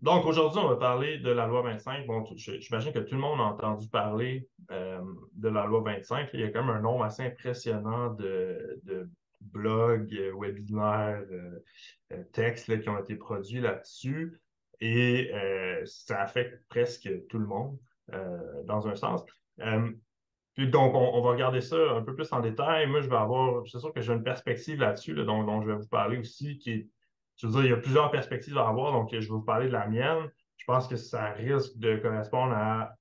Donc, aujourd'hui, on va parler de la loi 25. Bon, j'imagine que tout le monde a entendu parler de la loi 25. Il y a quand même un nombre assez impressionnant de blogs, webinaires, textes là, qui ont été produits là-dessus. Et ça affecte presque tout le monde, dans un sens. Euh, Puis donc, on va regarder ça un peu plus en détail. Moi, c'est sûr que j'ai une perspective là-dessus, là, dont je vais vous parler aussi, je veux dire, il y a plusieurs perspectives à avoir, donc je vais vous parler de la mienne. Je pense que ça risque de correspondre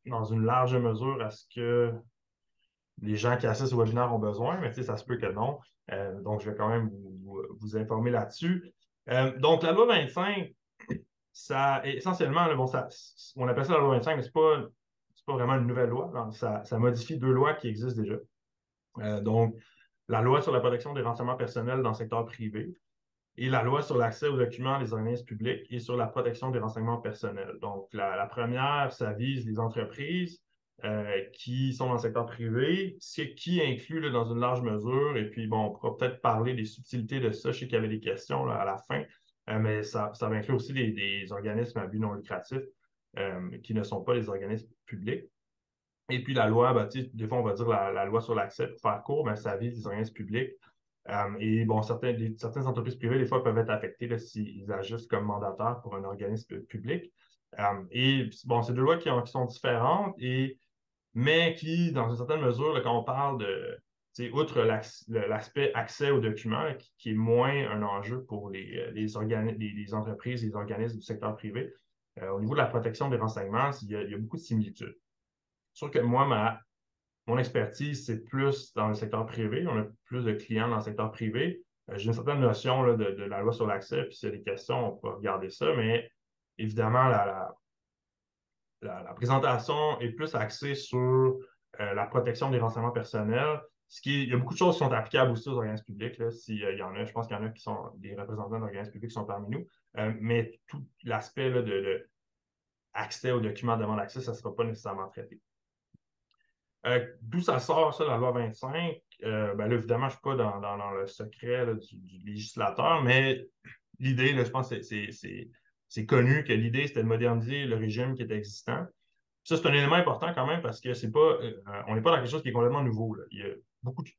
dans une large mesure à ce que les gens qui assistent au webinaire ont besoin, mais tu sais, ça se peut que non. Donc, je vais quand même vous informer là-dessus. Donc, la loi 25, ça, essentiellement, là, bon, on appelle ça la loi 25, mais c'est pas vraiment une nouvelle loi. Donc, ça modifie deux lois qui existent déjà. Donc, la loi sur la protection des renseignements personnels dans le secteur privé et la loi sur l'accès aux documents des organismes publics et sur la protection des renseignements personnels. Donc, la première, ça vise les entreprises qui sont dans le secteur privé, ce qui inclut là, dans une large mesure, et puis bon, on pourra peut-être parler des subtilités de ça, je sais qu'il y avait des questions là, à la fin, mais ça va inclure aussi des organismes à but non lucratif qui ne sont pas les organismes publics. Et puis la loi, ben, des fois, on va dire la loi sur l'accès pour faire court, mais ça vise les organismes publics. Et bon, certaines entreprises privées, des fois, peuvent être affectées là, s'ils agissent comme mandataires pour un organisme public. Et bon, c'est deux lois qui sont différentes, mais qui, dans une certaine mesure, là, quand on parle outre l'aspect accès aux documents, qui est moins un enjeu pour les entreprises, les organismes du secteur privé, au niveau de la protection des renseignements, il y a beaucoup de similitudes. C'est sûr que moi, mon expertise, c'est plus dans le secteur privé. On a plus de clients dans le secteur privé. J'ai une certaine notion là, de la loi sur l'accès, puis s'il y a des questions, on peut regarder ça, mais évidemment, la présentation est plus axée sur la protection des renseignements personnels. Il y a beaucoup de choses qui sont applicables aussi aux organismes publics. Là, s'il y en a, je pense qu'il y en a qui sont des représentants d'organismes publics qui sont parmi nous. Mais tout l'aspect là, de accès aux documents de demande d'accès, ça ne sera pas nécessairement traité. D'où ça sort, ça, la loi 25? Ben là, évidemment, je ne suis pas dans le secret là, du législateur, mais l'idée, là, je pense que c'est connu que l'idée, c'était de moderniser le régime qui est existant. Ça, c'est un élément important quand même parce que c'est pas, on n'est pas dans quelque chose qui est complètement nouveau, là. Il y a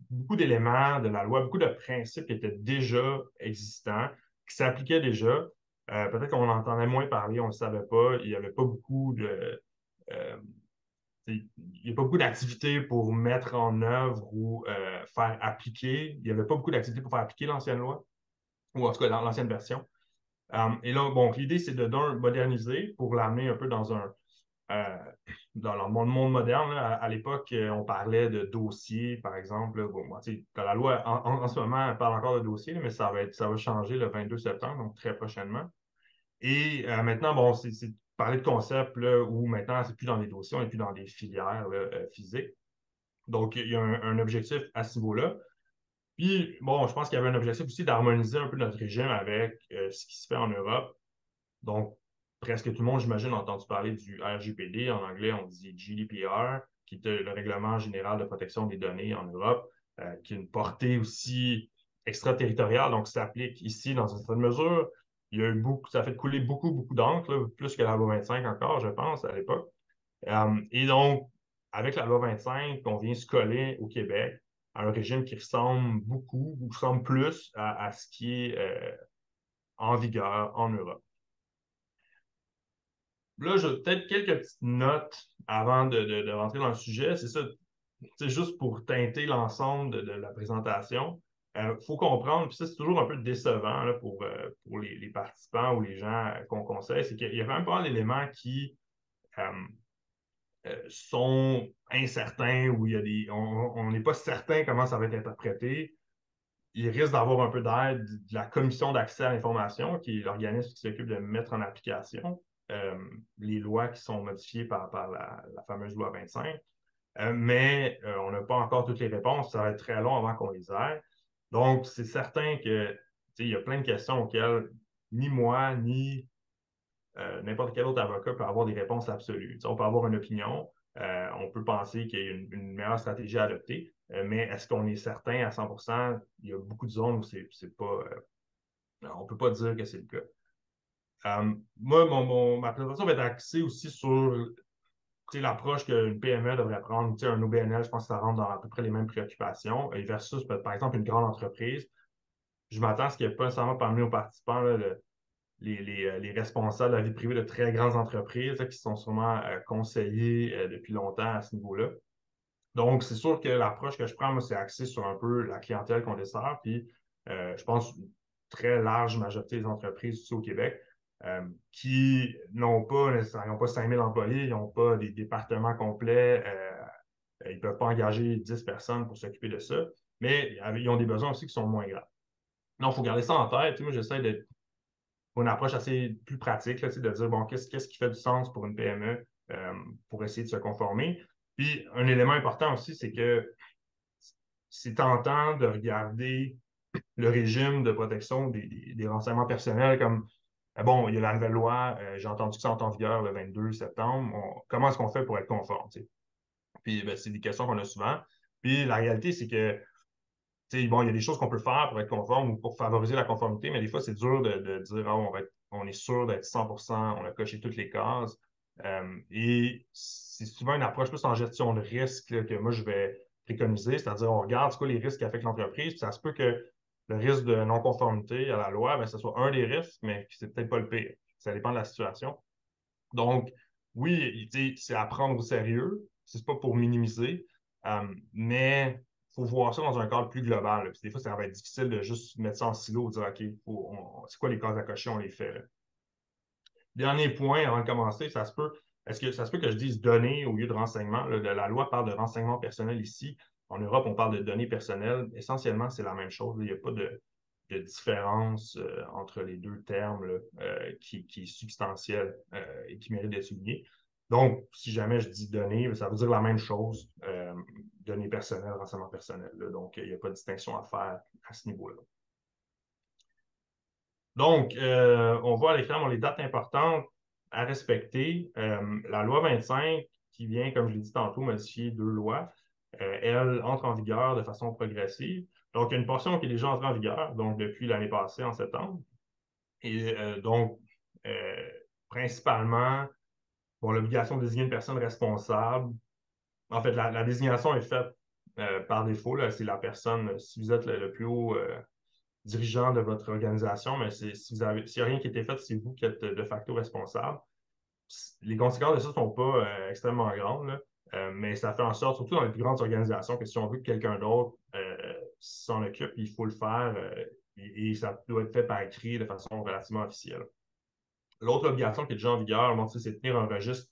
beaucoup d'éléments de la loi, beaucoup de principes qui étaient déjà existants, qui s'appliquaient déjà. Peut-être qu'on en entendait moins parler, on ne le savait pas. Il n'y avait pas beaucoup de, euh, il n'y a pas beaucoup d'activités pour mettre en œuvre ou faire appliquer. Il n'y avait pas beaucoup d'activités pour faire appliquer l'ancienne loi, ou en tout cas dans l'ancienne version. Et là, bon, l'idée, c'est d'un moderniser pour l'amener un peu euh, dans le monde moderne. Là. À l'époque, on parlait de dossiers, par exemple. Là. Bon, moi, dans la loi, en ce moment, elle parle encore de dossiers, là, mais ça va changer le 22 septembre, donc très prochainement. Et maintenant, bon, c'est parler de concepts là, où maintenant, c'est plus dans des dossiers, on n'est plus dans des filières là, physiques. Donc, il y a un objectif à ce niveau-là. Puis, bon, je pense qu'il y avait un objectif aussi d'harmoniser un peu notre régime avec ce qui se fait en Europe. Donc, presque tout le monde, j'imagine, a entendu parler du RGPD. En anglais, on dit GDPR, qui est le Règlement général de protection des données en Europe, qui a une portée aussi extraterritoriale, donc ça s'applique ici dans une certaine mesure. Il y a eu ça a fait couler beaucoup d'encre, là, plus que la loi 25 encore, je pense, à l'époque. Et donc, avec la loi 25, on vient se coller au Québec à un régime qui ressemble beaucoup, ou ressemble plus à ce qui est en vigueur en Europe. Là, j'ai peut-être quelques petites notes avant de rentrer dans le sujet. C'est ça, c'est juste pour teinter l'ensemble de la présentation. Il faut comprendre, puis ça, c'est toujours un peu décevant là, pour les participants ou les gens qu'on conseille, c'est qu'il y a quand même pas mal d'éléments qui euh, sont incertains ou on n'est pas certain comment ça va être interprété. Il risque d'avoir un peu d'aide de la Commission d'accès à l'information, qui est l'organisme qui s'occupe de mettre en application euh, les lois qui sont modifiées par la fameuse loi 25. Mais on n'a pas encore toutes les réponses. Ça va être très long avant qu'on les ait. Donc, c'est certain que il y a plein de questions auxquelles ni moi, ni n'importe quel autre avocat peut avoir des réponses absolues. On peut avoir une opinion, on peut penser qu'il y a une meilleure stratégie à adopter, mais est-ce qu'on est certain à 100%? Il y a beaucoup de zones où c'est pas, on ne peut pas dire que c'est le cas. Moi, ma présentation va être axée aussi sur l'approche qu'une PME devrait prendre. Un OBNL, je pense que ça rentre dans à peu près les mêmes préoccupations, et versus, par exemple, une grande entreprise. Je m'attends à ce qu'il n'y ait pas nécessairement parmi nos participants là, les responsables de la vie privée de très grandes entreprises là, qui sont sûrement conseillés depuis longtemps à ce niveau-là. Donc, c'est sûr que l'approche que je prends, moi, c'est axé sur un peu la clientèle qu'on dessert. Puis, je pense une très large majorité des entreprises ici au Québec qui n'ont pas nécessairement, ils n'ont pas 5000 employés, ils n'ont pas des départements complets, ils ne peuvent pas engager 10 personnes pour s'occuper de ça, mais ils ont des besoins aussi qui sont moins grands. Donc, il faut garder ça en tête. Moi, j'essaie d'être une approche assez plus pratique, là, de dire, bon, qu'est-ce qui fait du sens pour une PME pour essayer de se conformer. Puis, un élément important aussi, c'est que c'est tentant de regarder le régime de protection des renseignements personnels comme, bon, il y a la nouvelle loi, j'ai entendu que ça entre en vigueur le 22 septembre. Comment est-ce qu'on fait pour être conforme? T'sais? Puis, ben, c'est des questions qu'on a souvent. Puis, la réalité, c'est que bon, il y a des choses qu'on peut faire pour être conforme ou pour favoriser la conformité, mais des fois, c'est dur de dire ah, on est sûr d'être 100%, on a coché toutes les cases. Et c'est souvent une approche plus en gestion de risque là, que moi, je vais préconiser, c'est-à-dire on regarde quoi les risques qui affectent l'entreprise, puis ça se peut que le risque de non-conformité à la loi, ben, ce soit un des risques, mais c'est peut-être pas le pire. Ça dépend de la situation. Donc, oui, c'est à prendre au sérieux. C'est pas pour minimiser, mais il faut voir ça dans un cadre plus global. Là. Puis des fois, ça va être difficile de juste mettre ça en silo et dire, OK, c'est quoi les cases à cocher, on les fait. Là. Dernier point avant de commencer, est-ce que ça se peut que je dise données au lieu de renseignements? La loi parle de renseignements personnels ici. En Europe, on parle de données personnelles. Essentiellement, c'est la même chose. Il n'y a pas de différence entre les deux termes là, qui est substantielle et qui mérite d'être souligné. Donc, si jamais je dis données, ça veut dire la même chose, données personnelles, renseignements personnels. Là. Donc, il n'y a pas de distinction à faire à ce niveau-là. Donc, on voit à l'écran les dates importantes à respecter. La loi 25, qui vient, comme je l'ai dit tantôt, modifier deux lois, elle entre en vigueur de façon progressive. Donc, il y a une portion qui est déjà entrée en vigueur, donc depuis l'année passée, en septembre. Et donc, euh, principalement, bon, l'obligation de désigner une personne responsable. En fait, la désignation est faite par défaut. C'est la personne, si vous êtes le plus haut dirigeant de votre organisation, mais s'il n'y a rien qui a été fait, c'est vous qui êtes de facto responsable. Les conséquences de ça ne sont pas extrêmement grandes, là, mais ça fait en sorte, surtout dans les plus grandes organisations, que si on veut que quelqu'un d'autre s'en occupe, il faut le faire et ça doit être fait par écrit de façon relativement officielle. L'autre obligation qui est déjà en vigueur, bon, c'est de tenir un registre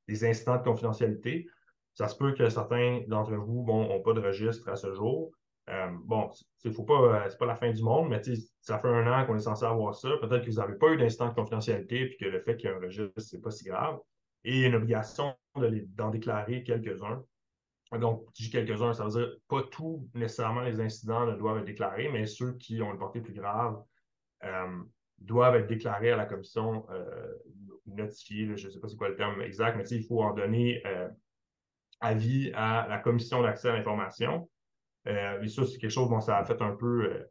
des incidents de confidentialité. Ça se peut que certains d'entre vous n'ont pas de registre à ce jour. Bon, c'est pas la fin du monde, mais ça fait un an qu'on est censé avoir ça. Peut-être que vous n'avez pas eu d'incident de confidentialité, puis que le fait qu'il y ait un registre, c'est pas si grave. Et il y a une obligation d'en déclarer quelques-uns. Donc, je dis quelques-uns, ça veut dire pas tous nécessairement les incidents ne doivent être déclarés, mais ceux qui ont une portée plus grave euh, doivent être déclarés à la commission notifiée. Là, je ne sais pas c'est quoi le terme exact, mais il faut en donner avis à la commission d'accès à l'information. Et ça, c'est quelque chose, bon, ça a fait un peu,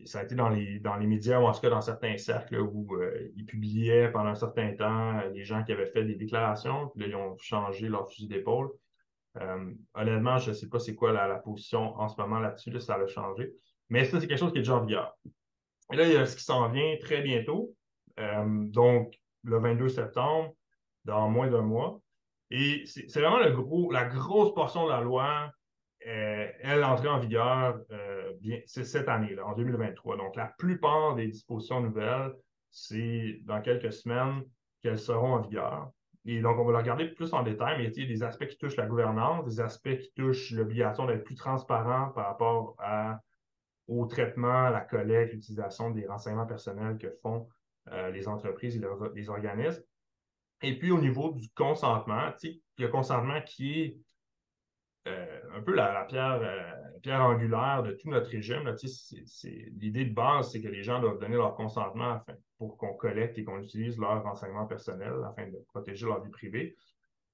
ça a été dans les médias, ou en tout cas dans certains cercles là, où ils publiaient pendant un certain temps les gens qui avaient fait des déclarations, puis là, ils ont changé leur fusil d'épaule. Honnêtement, je ne sais pas c'est quoi la position en ce moment là-dessus, là, ça a changé. Mais ça, c'est quelque chose qui est déjà en vigueur. Et là, il y a ce qui s'en vient très bientôt. Donc, le 22 septembre, dans moins d'un mois. Et c'est vraiment la grosse portion de la loi, elle entrée en vigueur c'est cette année, là, en 2023. Donc, la plupart des dispositions nouvelles, c'est dans quelques semaines qu'elles seront en vigueur. Et donc, on va le regarder plus en détail, mais il y a des aspects qui touchent la gouvernance, des aspects qui touchent l'obligation d'être plus transparent par rapport au traitement, la collecte, l'utilisation des renseignements personnels que font les entreprises et les organismes. Et puis, au niveau du consentement, le consentement qui est un peu pierre angulaire de tout notre régime. Là, l'idée de base, c'est que les gens doivent donner leur consentement pour qu'on collecte et qu'on utilise leurs renseignements personnels afin de protéger leur vie privée.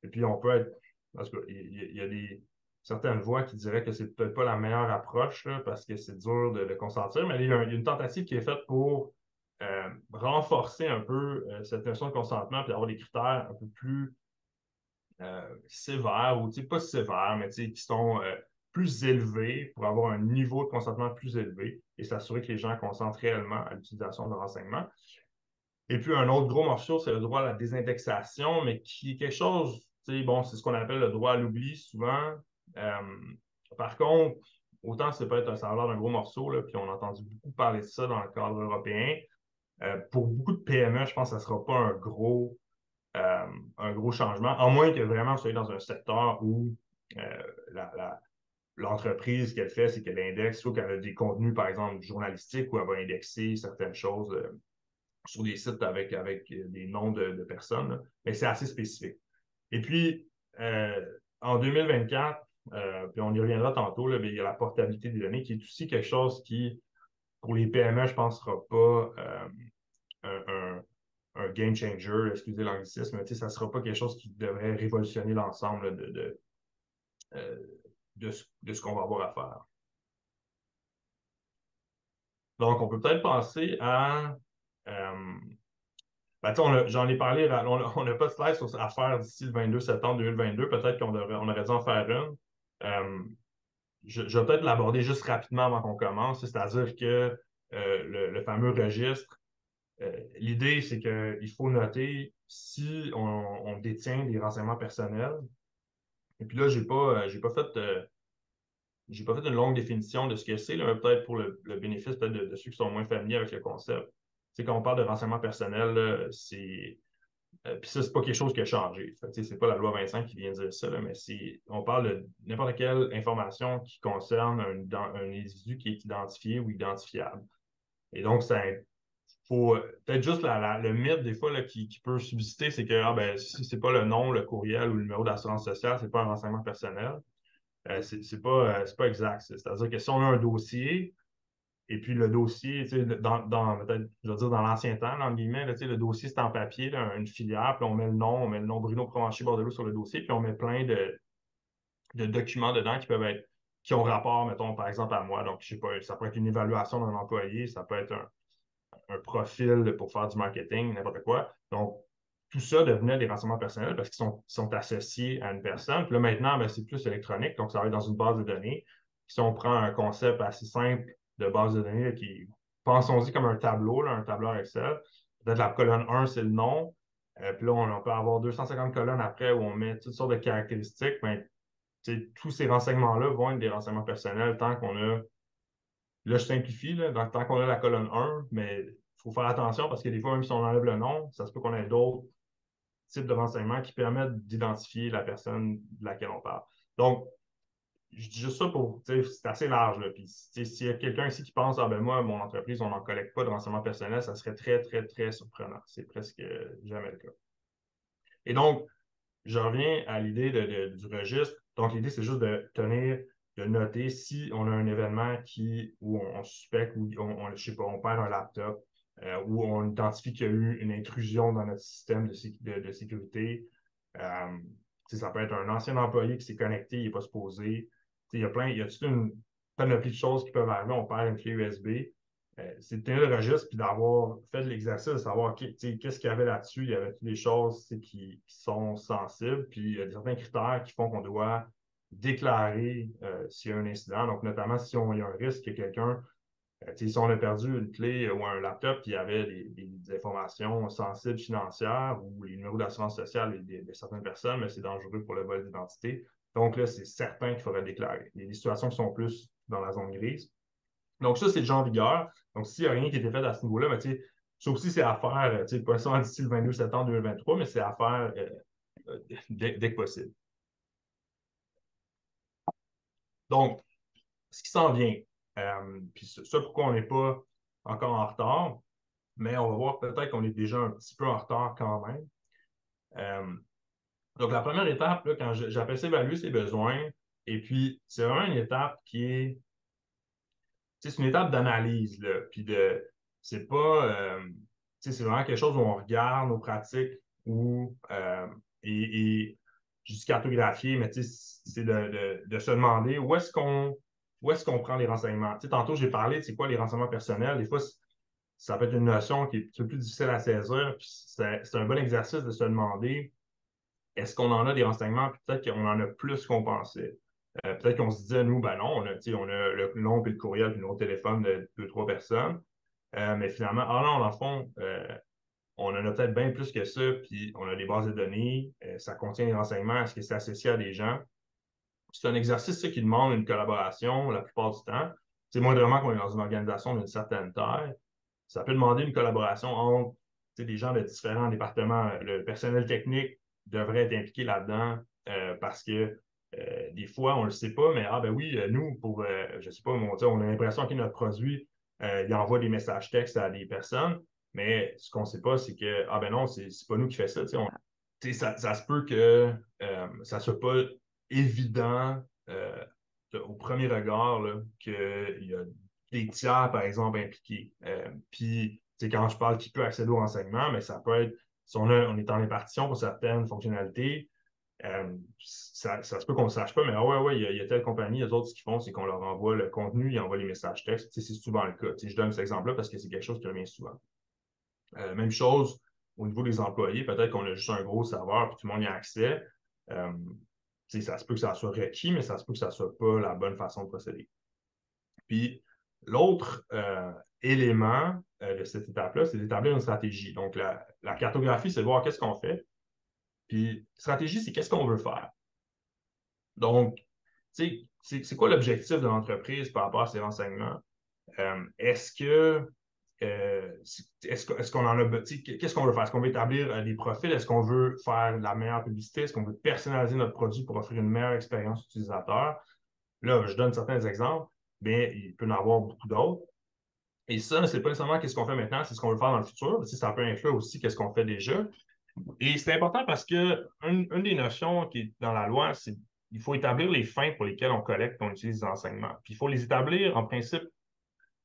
Et puis, on peut être. Parce qu'il y a certaines voix qui diraient que c'est peut-être pas la meilleure approche là, parce que c'est dur de consentir, mais il y a une tentative qui est faite pour renforcer un peu cette notion de consentement, puis d'avoir des critères un peu plus sévères, ou pas sévères, mais qui sont plus élevés pour avoir un niveau de consentement plus élevé et s'assurer que les gens consentent réellement à l'utilisation de renseignements. Et puis, un autre gros morceau, c'est le droit à la désindexation, mais qui est quelque chose, bon, c'est ce qu'on appelle le droit à l'oubli souvent. Euh, Par contre, autant ça peut être, ça a l'air d'un gros morceau, là, puis on a entendu beaucoup parler de ça dans le cadre européen. Pour beaucoup de PME, je pense que ça ne sera pas un gros changement, à moins que vraiment vous soyez dans un secteur où euh, l'entreprise, ce qu'elle fait, c'est qu'elle indexe, soit qu'elle a des contenus, par exemple, journalistiques, ou elle va indexer certaines choses sur des sites avec des noms de personnes, là. Mais c'est assez spécifique. Et puis, en 2024, puis on y reviendra tantôt, là, mais il y a la portabilité des données qui est aussi quelque chose qui, pour les PME, je pense, ne sera pas un, un game changer, excusez l'anglicisme, mais ça ne sera pas quelque chose qui devrait révolutionner l'ensemble euh, de ce qu'on va avoir à faire. Donc, on peut peut-être penser à ben, j'en ai parlé, on n'a pas de slide à faire d'ici le 22 septembre 2022. Peut-être on aurait dû en faire une. Euh, je vais peut-être l'aborder juste rapidement avant qu'on commence. C'est-à-dire que le fameux registre, l'idée, c'est qu'il faut noter si on détient des renseignements personnels. Et puis là, j'ai pas fait une longue définition de ce que c'est, mais peut-être pour le bénéfice peut-être de ceux qui sont moins familiers avec le concept. C'est quand on parle de renseignements personnels, c'est puis ça, c'est pas quelque chose qui a changé. C'est pas la loi 25 qui vient dire ça, là, mais on parle de n'importe quelle information qui concerne un individu qui est identifié ou identifiable. Et donc, ça faut peut-être juste le mythe des fois là, qui peut subsister, c'est que ben, si c'est pas le nom, le courriel ou le numéro d'assurance sociale, c'est pas un renseignement personnel. C'est pas exact. C'est-à-dire que si on a un dossier, et puis le dossier, peut-être, je veux dire, dans l'ancien temps, là, entre guillemets, là, le dossier, c'est en papier, là, une filière, puis on met le nom Bruno Provencher-Bordelot sur le dossier, puis on met plein de documents dedans qui ont rapport, mettons, par exemple, à moi. Donc, je sais pas, ça peut être une évaluation d'un employé, ça peut être un profil pour faire du marketing, n'importe quoi. Donc, tout ça devenait des renseignements personnels parce qu'ils sont associés à une personne. Puis là, maintenant, ben, c'est plus électronique, donc ça va être dans une base de données. Si on prend un concept assez simple de base de données, là, pensons-y comme un tableau, là, un tableur Excel. Peut-être la colonne 1, c'est le nom. Puis là, on peut avoir 250 colonnes après où on met toutes sortes de caractéristiques. Ben, tous ces renseignements-là vont être des renseignements personnels tant qu'on a. Là, je simplifie, là, donc, tant qu'on a la colonne 1, mais il faut faire attention parce que des fois, même si on enlève le nom, ça se peut qu'on ait d'autres types de renseignements qui permettent d'identifier la personne de laquelle on parle. Donc, je dis juste ça pour, c'est assez large, là. Puis, s'il y a quelqu'un ici qui pense, ah ben moi, mon entreprise, on n'en collecte pas de renseignements personnels, ça serait très, très, très surprenant. C'est presque jamais le cas. Et donc, je reviens à l'idée du registre. Donc, l'idée, c'est juste de tenir, de noter si on a un événement où on suspecte, ou je sais pas, on perd un laptop, où on identifie qu'il y a eu une intrusion dans notre système de sécurité. Euh, Ça peut être un ancien employé qui s'est connecté, il n'est pas supposé. Il y a toute une panoplie de choses qui peuvent arriver. On perd une clé USB. C'est de tenir le registre puis d'avoir fait l'exercice, de savoir qu'est-ce qu'il y avait là-dessus. Il y avait des choses qui sont sensibles, puis il y a certains critères qui font qu'on doit déclarer s'il y a un incident. Donc, notamment si il y a un risque que quelqu'un, si on a perdu une clé ou un laptop qui avait des informations sensibles financières ou les numéros d'assurance sociale de certaines personnes, mais c'est dangereux pour le vol d'identité. Donc là, c'est certain qu'il faudrait déclarer. Il y a des situations qui sont plus dans la zone grise. Donc, ça, c'est déjà en vigueur. Donc, s'il n'y a rien qui a été fait à ce niveau-là, mais ça aussi, c'est à faire, pas seulement d'ici le 22 septembre 2023, mais c'est à faire dès que possible. Donc, ce qui s'en vient, puis ça, pourquoi on n'est pas encore en retard, mais on va voir peut-être qu'on est déjà un petit peu en retard quand même. Euh, donc, la première étape, là, quand j'appelle ça évaluer ses besoins, et puis c'est vraiment une étape qui est c'est une étape d'analyse, là, puis c'est pas, c'est vraiment quelque chose où on regarde nos pratiques ou, et juste cartographier, mais c'est de se demander où est-ce qu'on prend les renseignements. Tantôt, j'ai parlé de c'est quoi les renseignements personnels. Des fois, ça peut être une notion qui est un peu plus difficile à saisir. Puis c'est un bon exercice de se demander est-ce qu'on en a des renseignements, puis peut-être qu'on en a plus qu'on pensait. Peut-être qu'on se disait, nous, ben non, on a le nom, puis le courriel, puis le numéro de téléphone de deux, trois personnes. Mais finalement, ah non, dans le fond, on en a peut-être bien plus que ça, puis on a des bases de données, ça contient des renseignements, est-ce que c'est associé à des gens? C'est un exercice ça, qui demande une collaboration la plupart du temps. C'est moindrement qu'on est dans une organisation d'une certaine taille. Ça peut demander une collaboration entre des gens de différents départements. Le personnel technique devrait être impliqué là-dedans parce que des fois, on ne le sait pas, mais ah ben oui, nous, je ne sais pas, on a l'impression que notre produit, il envoie des messages textes à des personnes, mais ce qu'on ne sait pas, c'est que, ah ben non, c'est pas nous qui fait ça. Ça se peut que ça ne soit pas évident au premier regard qu'il y a des tiers, par exemple, impliqués. Puis, quand je parle qui peut accéder au renseignement, mais ça peut être, si on est en impartition pour certaines fonctionnalités, ça se peut qu'on ne le sache pas, mais ah ouais, il y a telle compagnie, les autres, ce qu'ils font, c'est qu'on leur envoie le contenu, ils envoient les messages textes. C'est souvent le cas. Je donne cet exemple-là parce que c'est quelque chose qui revient souvent. Même chose au niveau des employés, peut-être qu'on a juste un gros serveur et tout le monde y a accès. Euh, ça se peut que ça soit requis, mais ça se peut que ça ne soit pas la bonne façon de procéder. Puis l'autre élément de cette étape-là, c'est d'établir une stratégie. Donc, la cartographie, c'est de voir qu'est-ce qu'on fait. Puis stratégie, c'est qu'est-ce qu'on veut faire. Donc, c'est quoi l'objectif de l'entreprise par rapport à ces renseignements? Est-ce que est-ce qu'on en a qu'est-ce qu'on veut faire? Est-ce qu'on veut établir des profils? Est-ce qu'on veut faire de la meilleure publicité? Est-ce qu'on veut personnaliser notre produit pour offrir une meilleure expérience utilisateur? Là, je donne certains exemples, mais il peut y en avoir beaucoup d'autres. Et ça, c'est pas nécessairement qu'est-ce qu'on fait maintenant, c'est ce qu'on veut faire dans le futur. Ça peut inclure aussi qu'est-ce qu'on fait déjà. Et c'est important parce que une des notions qui est dans la loi, c'est qu'il faut établir les fins pour lesquelles on collecte, on utilise les enseignements. Puis il faut les établir en principe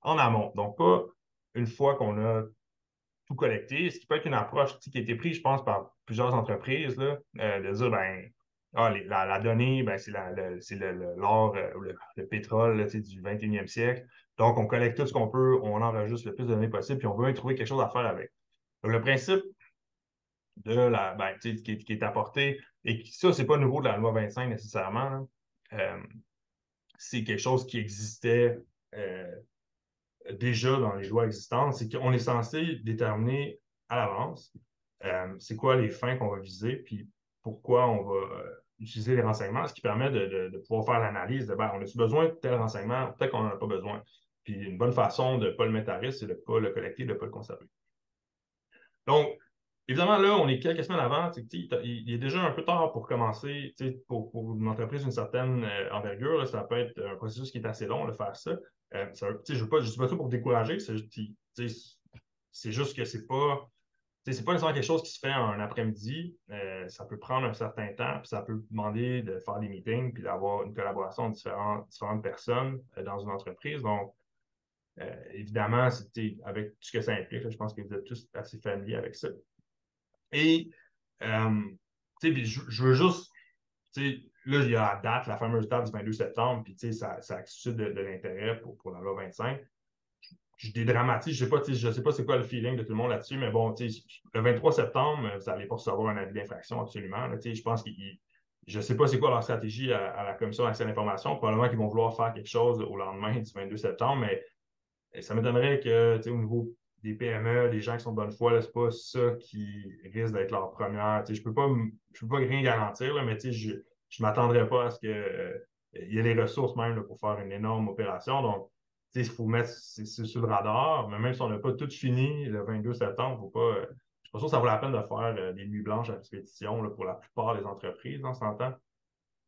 en amont. Donc, pas une fois qu'on a tout collecté, ce qui peut être une approche qui a été prise, je pense, par plusieurs entreprises, là, de dire, ben, la donnée, ben, c'est l'or, le pétrole là, du 21e siècle. Donc, on collecte tout ce qu'on peut, on enregistre le plus de données possible, puis on veut trouver quelque chose à faire avec. Donc, le principe qui est apporté, et ça, c'est pas nouveau de la loi 25 nécessairement, c'est quelque chose qui existait euh, déjà dans les lois existantes, c'est qu'on est censé déterminer à l'avance c'est quoi les fins qu'on va viser, puis pourquoi on va utiliser les renseignements, ce qui permet de pouvoir faire l'analyse de ben, on a-tu besoin de tel renseignement, peut-être qu'on n'en a pas besoin. Puis une bonne façon de ne pas le mettre à risque, c'est de ne pas le collecter, de ne pas le conserver. Donc, évidemment, là, on est quelques semaines avant. Il est déjà un peu tard pour commencer. Pour une entreprise d'une certaine envergure, là, ça peut être un processus qui est assez long de faire ça. Je ne dis pas ça pour décourager. C'est juste que c'est pas nécessairement quelque chose qui se fait en un après-midi. Ça peut prendre un certain temps, puis ça peut demander de faire des meetings, puis d'avoir une collaboration de différentes personnes dans une entreprise. Donc, évidemment, avec tout ce que ça implique, là, je pense que vous êtes tous assez familiers avec ça. Et, je veux juste, là, il y a la date, la fameuse date du 22 septembre, puis ça suscite de l'intérêt pour la loi 25. Je dédramatise, je ne sais pas c'est quoi le feeling de tout le monde là-dessus, mais bon, le 23 septembre, vous n'allez pas recevoir un avis d'infraction absolument. Là, je pense je ne sais pas c'est quoi leur stratégie à la Commission d'accès à l'information. Probablement qu'ils vont vouloir faire quelque chose au lendemain du 22 septembre, mais ça m'étonnerait que, au niveau des PME, des gens qui sont de bonne foi, ce n'est pas ça qui risque d'être leur première. Je peux pas rien garantir, là, mais je ne m'attendrais pas à ce qu'il y ait les ressources même là, pour faire une énorme opération. Donc, il faut mettre sur le radar, mais même si on n'a pas tout fini le 22 septembre, faut pas, je ne suis pas sûr que ça vaut la peine de faire des nuits blanches à répétition là, pour la plupart des entreprises, on s'entend.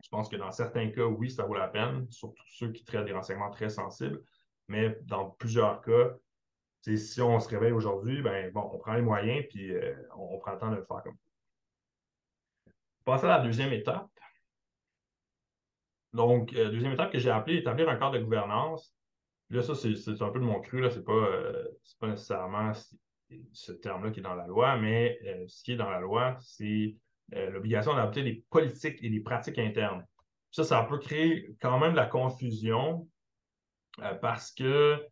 Je pense que dans certains cas, oui, ça vaut la peine, surtout ceux qui traitent des renseignements très sensibles. Mais dans plusieurs cas, si on se réveille aujourd'hui, ben bon, on prend les moyens puis on prend le temps de le faire comme ça. Passer à la deuxième étape. Donc, deuxième étape que j'ai appelée établir un cadre de gouvernance. Là, ça, c'est un peu de mon cru, là, c'est pas nécessairement ce terme-là qui est dans la loi, mais ce qui est dans la loi, c'est l'obligation d'adopter des politiques et des pratiques internes. Ça peut créer quand même de la confusion parce que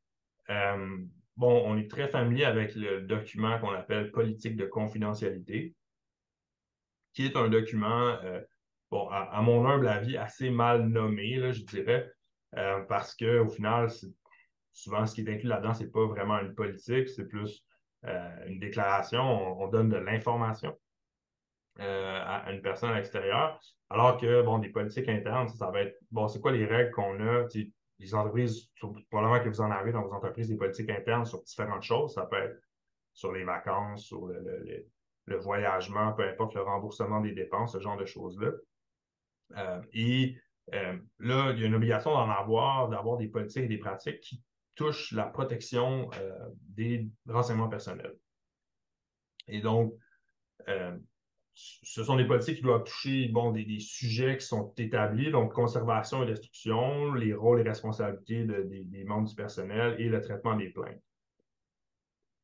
bon, on est très familier avec le document qu'on appelle politique de confidentialité, qui est un document, bon, à mon humble avis, assez mal nommé, là, je dirais, parce qu'au final, souvent, ce qui est inclus là-dedans, c'est pas vraiment une politique, c'est plus une déclaration, on donne de l'information à une personne à l'extérieur, alors que, bon, des politiques internes, ça va être, bon, c'est quoi les règles qu'on a, les entreprises, probablement que vous en avez dans vos entreprises, des politiques internes sur différentes choses, ça peut être sur les vacances, sur le voyagement, peu importe le remboursement des dépenses, ce genre de choses-là. Et là, il y a une obligation d'en avoir, d'avoir des politiques et des pratiques qui touchent la protection des renseignements personnels. Et donc, euh, ce sont des politiques qui doivent toucher bon, des sujets qui sont établis, donc conservation et destruction, les rôles et responsabilités des membres du personnel et le traitement des plaintes.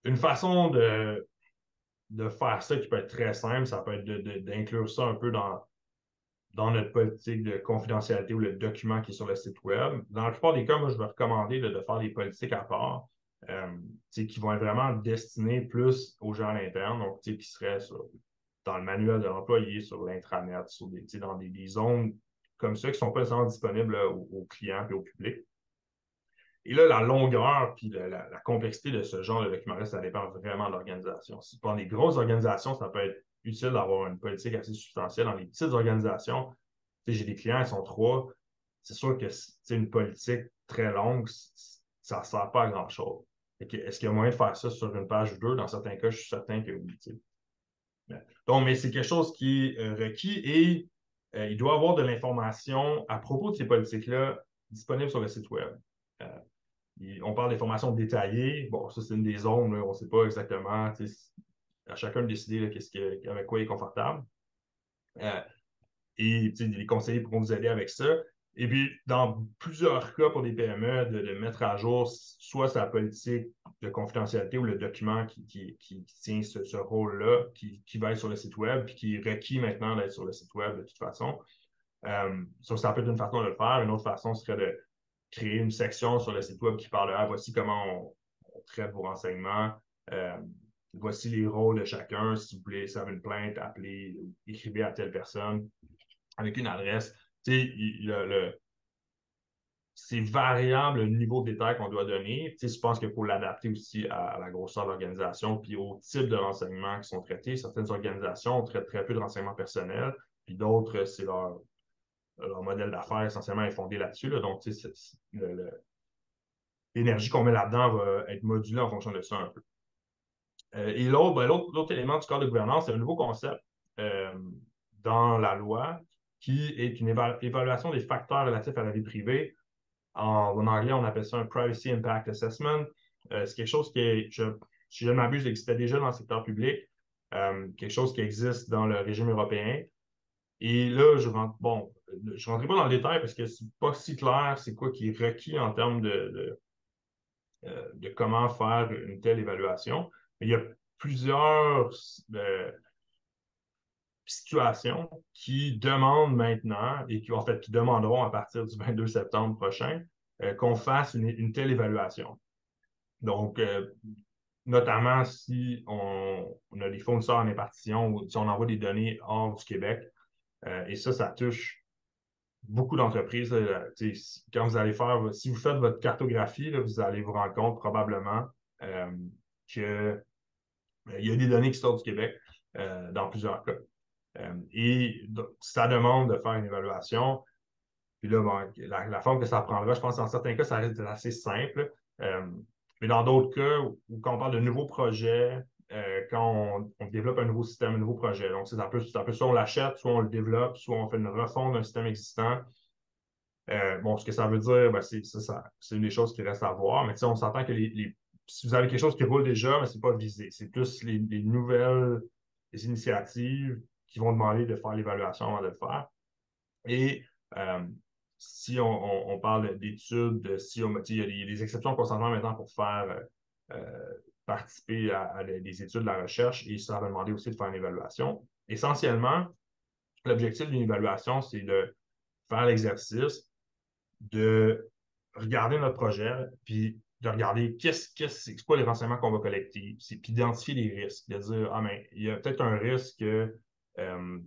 Une façon de faire ça qui peut être très simple, ça peut être d'inclure ça un peu dans notre politique de confidentialité ou le document qui est sur le site web. Dans la plupart des cas, moi, je vais recommander de faire des politiques à part qui vont être vraiment destinées plus aux gens à l'interne, donc qui seraient dans le manuel de l'employé, sur l'intranet, dans des zones comme ça qui ne sont pas nécessairement disponibles là, aux clients et au public. Et là, la longueur puis la complexité de ce genre de document-là, ça dépend vraiment de l'organisation. Si pour des grosses organisations, ça peut être utile d'avoir une politique assez substantielle. Dans les petites organisations, j'ai des clients, ils sont trois. C'est sûr que une politique très longue, ça ne sert pas à grand-chose. Est-ce qu'il y a moyen de faire ça sur une page ou deux? Dans certains cas, je suis certain que oui. Donc, mais c'est quelque chose qui est requis et il doit y avoir de l'information à propos de ces politiques-là disponibles sur le site Web. Euh, on parle d'informations détaillées. Bon, ça, c'est une des zones, là, on ne sait pas exactement. À chacun de décider là, avec quoi il est confortable. Euh, et les conseillers pourront vous aider avec ça. Et puis, dans plusieurs cas pour des PME, de mettre à jour soit sa politique de confidentialité ou le document qui tient ce rôle-là, qui va être sur le site Web, puis qui est requis maintenant d'être sur le site Web de toute façon. Ça peut être une façon de le faire. Une autre façon serait de créer une section sur le site Web qui parle de voici comment on traite vos renseignements. Voici les rôles de chacun. Si vous voulez faire une plainte, appelez, écrivez à telle personne avec une adresse. C'est variable le niveau de détail qu'on doit donner. Je pense qu'il faut l'adapter aussi à la grosseur de l'organisation puis au type de renseignements qui sont traités. Certaines organisations traitent très peu de renseignements personnels, puis d'autres, c'est leur modèle d'affaires essentiellement est fondé là-dessus. Là. Donc, l'énergie qu'on met là-dedans va être modulée en fonction de ça un peu. Et l'autre élément du cadre de gouvernance, c'est un nouveau concept euh, dans la loi qui est une évaluation des facteurs relatifs à la vie privée. En anglais, on appelle ça un Privacy Impact Assessment. C'est quelque chose qui si je ne m'abuse, existait déjà dans le secteur public, quelque chose qui existe dans le régime européen. Et là, je ne rentrerai pas dans le détail parce que c'est pas si clair c'est quoi qui est requis en termes de comment faire une telle évaluation. Mais il y a plusieurs situations qui demandent maintenant et qui, en fait, qui demanderont à partir du 22 septembre prochain qu'on fasse une telle évaluation. Donc, notamment si on a des fournisseurs en impartition ou si on envoie des données hors du Québec. Et ça touche beaucoup d'entreprises. Quand vous allez si vous faites votre cartographie, là, vous allez vous rendre compte probablement qu'il y a des données qui sortent du Québec dans plusieurs cas. Et donc, ça demande de faire une évaluation. Puis là, bon, la forme que ça prendra, je pense que dans certains cas, ça reste assez simple. Mais dans d'autres cas, quand on parle de nouveaux projets, quand on développe un nouveau système, un nouveau projet. Donc, c'est un peu soit on l'achète, soit on le développe, soit on fait une refonte d'un système existant. Bon, ce que ça veut dire, ben, c'est une des choses qui reste à voir. Mais on s'entend que si vous avez quelque chose qui roule déjà, mais ce n'est pas visé. C'est plus les nouvelles initiatives qui vont demander de faire l'évaluation avant de le faire. Et si on parle d'études, il y a des exceptions au consentement maintenant pour faire participer à des études de la recherche et ça va demander aussi de faire une évaluation. Essentiellement, l'objectif d'une évaluation, c'est de faire l'exercice de regarder notre projet, puis de regarder c'est quoi les renseignements qu'on va collecter, puis identifier les risques, de dire, ah, mais il y a peut-être un risque que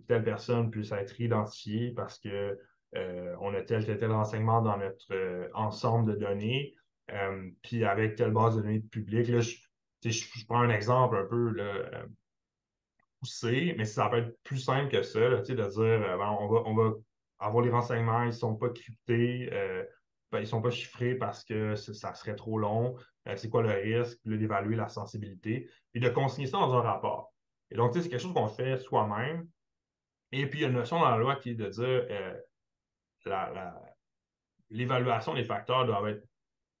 telle personne puisse être identifiée parce que on a tel renseignement dans notre ensemble de données, puis avec telle base de données publique. Là, je prends un exemple un peu là, poussé, mais ça peut être plus simple que ça, là, de dire ben, on va avoir les renseignements, ils ne sont pas cryptés, ben, ils ne sont pas chiffrés parce que ça serait trop long. C'est quoi le risque, d'évaluer la sensibilité, et de consigner ça dans un rapport. Et donc, c'est quelque chose qu'on fait soi-même. Et puis, il y a une notion dans la loi qui est de dire la, la, l'évaluation des facteurs doit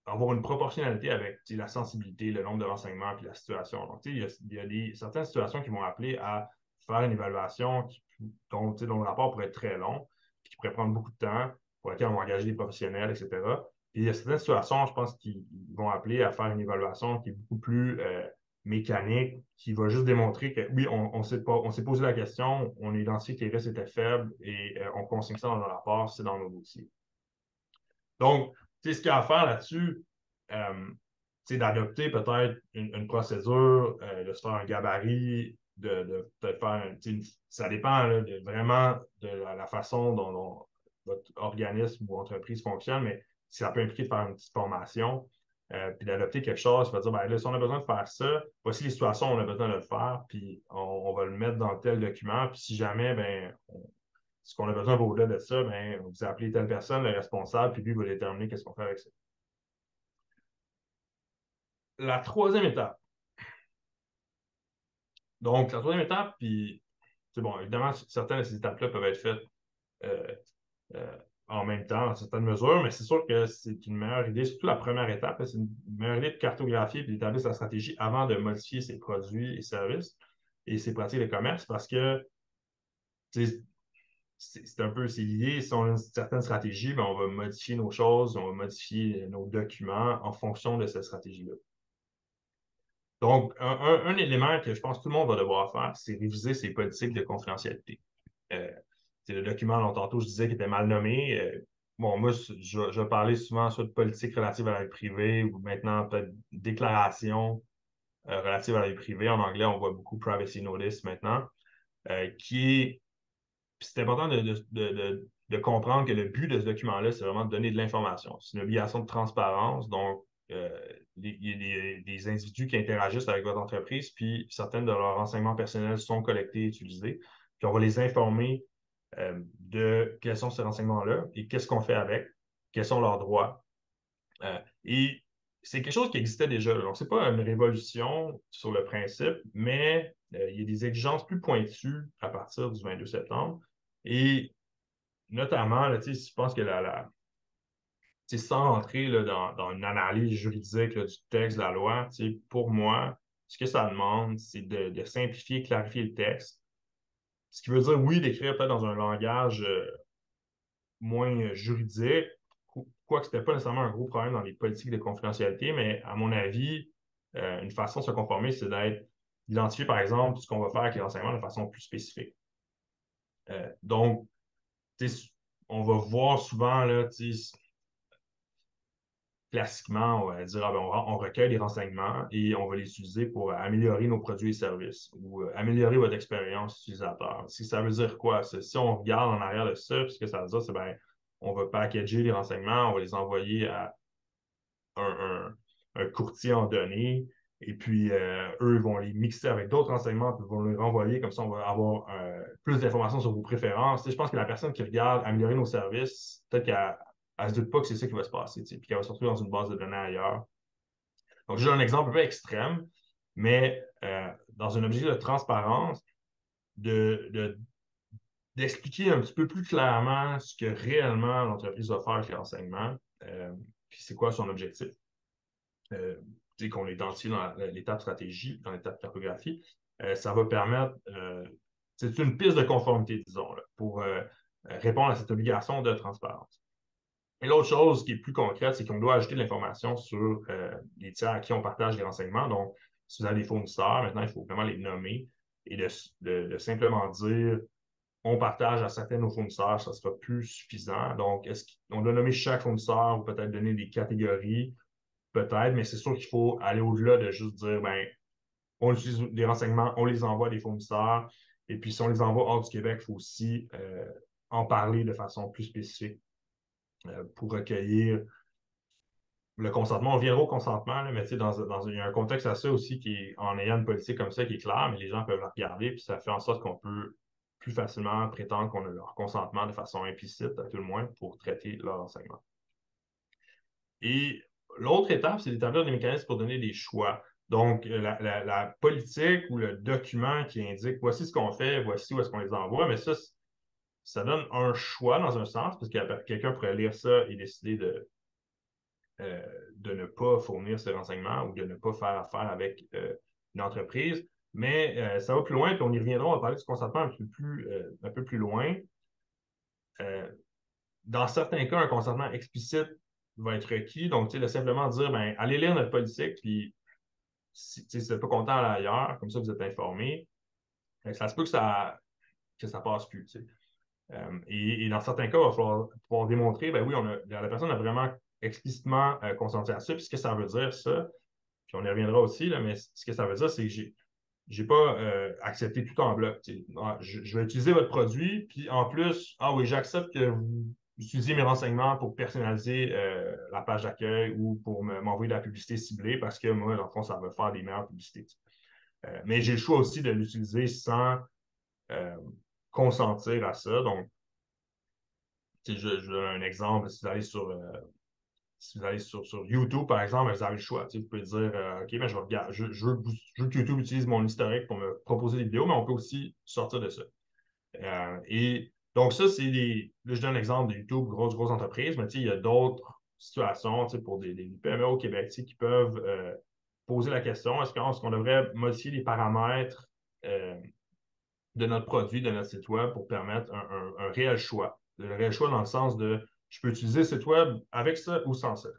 avoir une proportionnalité avec la sensibilité, le nombre de renseignements et la situation. Donc, il y a certaines situations qui vont appeler à faire une évaluation dont le rapport pourrait être très long, puis qui pourrait prendre beaucoup de temps, pour laquelle on va engager des professionnels, etc. Et il y a certaines situations, je pense, qui vont appeler à faire une évaluation qui est beaucoup plus mécanique, qui va juste démontrer que oui, on s'est posé la question, on a identifié que les risques étaient faibles et on consigne ça dans nos rapports, c'est dans nos dossiers. Donc, ce qu'il y a à faire là-dessus, c'est d'adopter peut-être une procédure, de se faire un gabarit, de peut-être faire ça dépend là, vraiment de la façon dont votre organisme ou entreprise fonctionne, mais ça peut impliquer de faire une petite formation, puis d'adopter quelque chose, va dire, ben, là, si on a besoin de faire ça, voici les situations où on a besoin de le faire, puis on va le mettre dans tel document, puis si jamais, ben, ce qu'on a besoin va au-delà de ça, ben, vous appelez telle personne, le responsable, puis lui va déterminer qu'est-ce qu'on fait avec ça. La troisième étape. Donc, la troisième étape, puis, c'est bon, évidemment, certaines de ces étapes-là peuvent être faites euh, euh, en même temps, dans certaines mesures, mais c'est sûr que c'est une meilleure idée, surtout la première étape, c'est une meilleure idée de cartographier et d'établir sa stratégie avant de modifier ses produits et services et ses pratiques de commerce parce que c'est un peu c'est lié. Si on a une certaine stratégie, ben, on va modifier nos choses, on va modifier nos documents en fonction de cette stratégie-là. Donc, un élément que je pense que tout le monde va devoir faire, c'est réviser ses politiques de confidentialité. C'est le document dont tantôt je disais qu'il était mal nommé. Bon, moi, je parlais souvent soit de politique relative à la vie privée ou maintenant peut-être déclaration relative à la vie privée. En anglais, on voit beaucoup privacy notice maintenant, qui est c'est important de comprendre que le but de ce document-là, c'est vraiment de donner de l'information. C'est une obligation de transparence. Donc, il y a des individus qui interagissent avec votre entreprise, puis certains de leurs renseignements personnels sont collectés et utilisés. Puis on va les informer de quels sont ces renseignements-là et qu'est-ce qu'on fait avec, quels sont leurs droits. Et c'est quelque chose qui existait déjà. Donc, ce n'est pas une révolution sur le principe, mais il y a des exigences plus pointues à partir du 22 septembre. Et notamment, là, je pense que sans entrer là, dans une analyse juridique là, du texte de la loi, pour moi, ce que ça demande, c'est de simplifier, clarifier le texte. Ce qui veut dire, oui, d'écrire peut-être dans un langage moins juridique, quoique ce n'était pas nécessairement un gros problème dans les politiques de confidentialité, mais à mon avis, une façon de se conformer, c'est d'identifier, par exemple, ce qu'on va faire avec les renseignements de façon plus spécifique. Donc, on va voir souvent, là, classiquement, on va dire, ah ben, on recueille des renseignements et on va les utiliser pour améliorer nos produits et services ou améliorer votre expérience utilisateur. Si ça veut dire quoi? Si on regarde en arrière de ça, ce que ça veut dire, c'est ben, on va packager les renseignements, on va les envoyer à un courtier en données, et puis eux vont les mixer avec d'autres renseignements, puis vont les renvoyer, comme ça on va avoir plus d'informations sur vos préférences. Je pense que la personne qui regarde améliorer nos services, peut-être qu'elle ne se doute pas que c'est ça qui va se passer, puis qu'elle va se retrouver dans une base de données ailleurs. Donc, j'ai un exemple un peu extrême, mais dans un objectif de transparence, d'expliquer un petit peu plus clairement ce que réellement l'entreprise va faire avec les renseignements, puis c'est quoi son objectif. Qu'on identifie dans l'étape stratégie, dans l'étape cartographie, ça va permettre, c'est une piste de conformité, disons, là, pour répondre à cette obligation de transparence. Et l'autre chose qui est plus concrète, c'est qu'on doit ajouter de l'information sur les tiers à qui on partage les renseignements. Donc, si vous avez des fournisseurs, maintenant, il faut vraiment les nommer et de simplement dire on partage à certains de nos fournisseurs, ça sera plus suffisant. Donc, est-ce qu'on doit nommer chaque fournisseur ou peut-être donner des catégories peut-être, mais c'est sûr qu'il faut aller au-delà de juste dire, ben, on utilise des renseignements, on les envoie à des fournisseurs, et puis si on les envoie hors du Québec, il faut aussi en parler de façon plus spécifique pour recueillir le consentement. On viendra au consentement, là, mais il y a un contexte à ça aussi qui est, en ayant une politique comme ça qui est claire, mais les gens peuvent la regarder, puis ça fait en sorte qu'on peut plus facilement prétendre qu'on a leur consentement de façon implicite, à tout le moins, pour traiter leur renseignement. Et l'autre étape, c'est d'établir des mécanismes pour donner des choix. Donc, la politique ou le document qui indique voici ce qu'on fait, voici où est-ce qu'on les envoie, mais ça donne un choix dans un sens, parce que quelqu'un pourrait lire ça et décider de ne pas fournir ce renseignement ou de ne pas faire affaire avec une entreprise. Mais ça va plus loin, puis on y reviendra, on va parler du consentement un peu plus loin. Dans certains cas, un consentement explicite va être requis. Donc, de simplement dire, ben, allez lire notre politique, puis si vous n'êtes pas content, allez ailleurs, comme ça vous êtes informé. Ça se peut que ça passe plus. Et dans certains cas, il va falloir pouvoir démontrer, ben oui, la personne a vraiment explicitement consenti à ça. Puis ce que ça veut dire, ça, puis on y reviendra aussi, là, mais ce que ça veut dire, c'est que j'ai pas accepté tout en bloc. Je vais utiliser votre produit, puis en plus, ah oui, j'accepte que vous utilisez mes renseignements pour personnaliser la page d'accueil ou pour m'envoyer de la publicité ciblée parce que moi, dans le fond, ça va faire des meilleures publicités. Mais j'ai le choix aussi de l'utiliser sans euh, consentir à ça. Donc, je donne un exemple. Si vous allez sur YouTube, par exemple, vous avez le choix. Vous pouvez dire, OK, ben, je veux que YouTube utilise mon historique pour me proposer des vidéos, mais on peut aussi sortir de ça. Et donc, ça, là, je donne l'exemple de YouTube, grosse entreprise, mais il y a d'autres situations pour des PME au Québec qui peuvent poser la question, est-ce qu'on devrait modifier les paramètres de notre produit, de notre site web pour permettre un réel choix. Le réel choix dans le sens de je peux utiliser ce site web avec ça ou sans ça.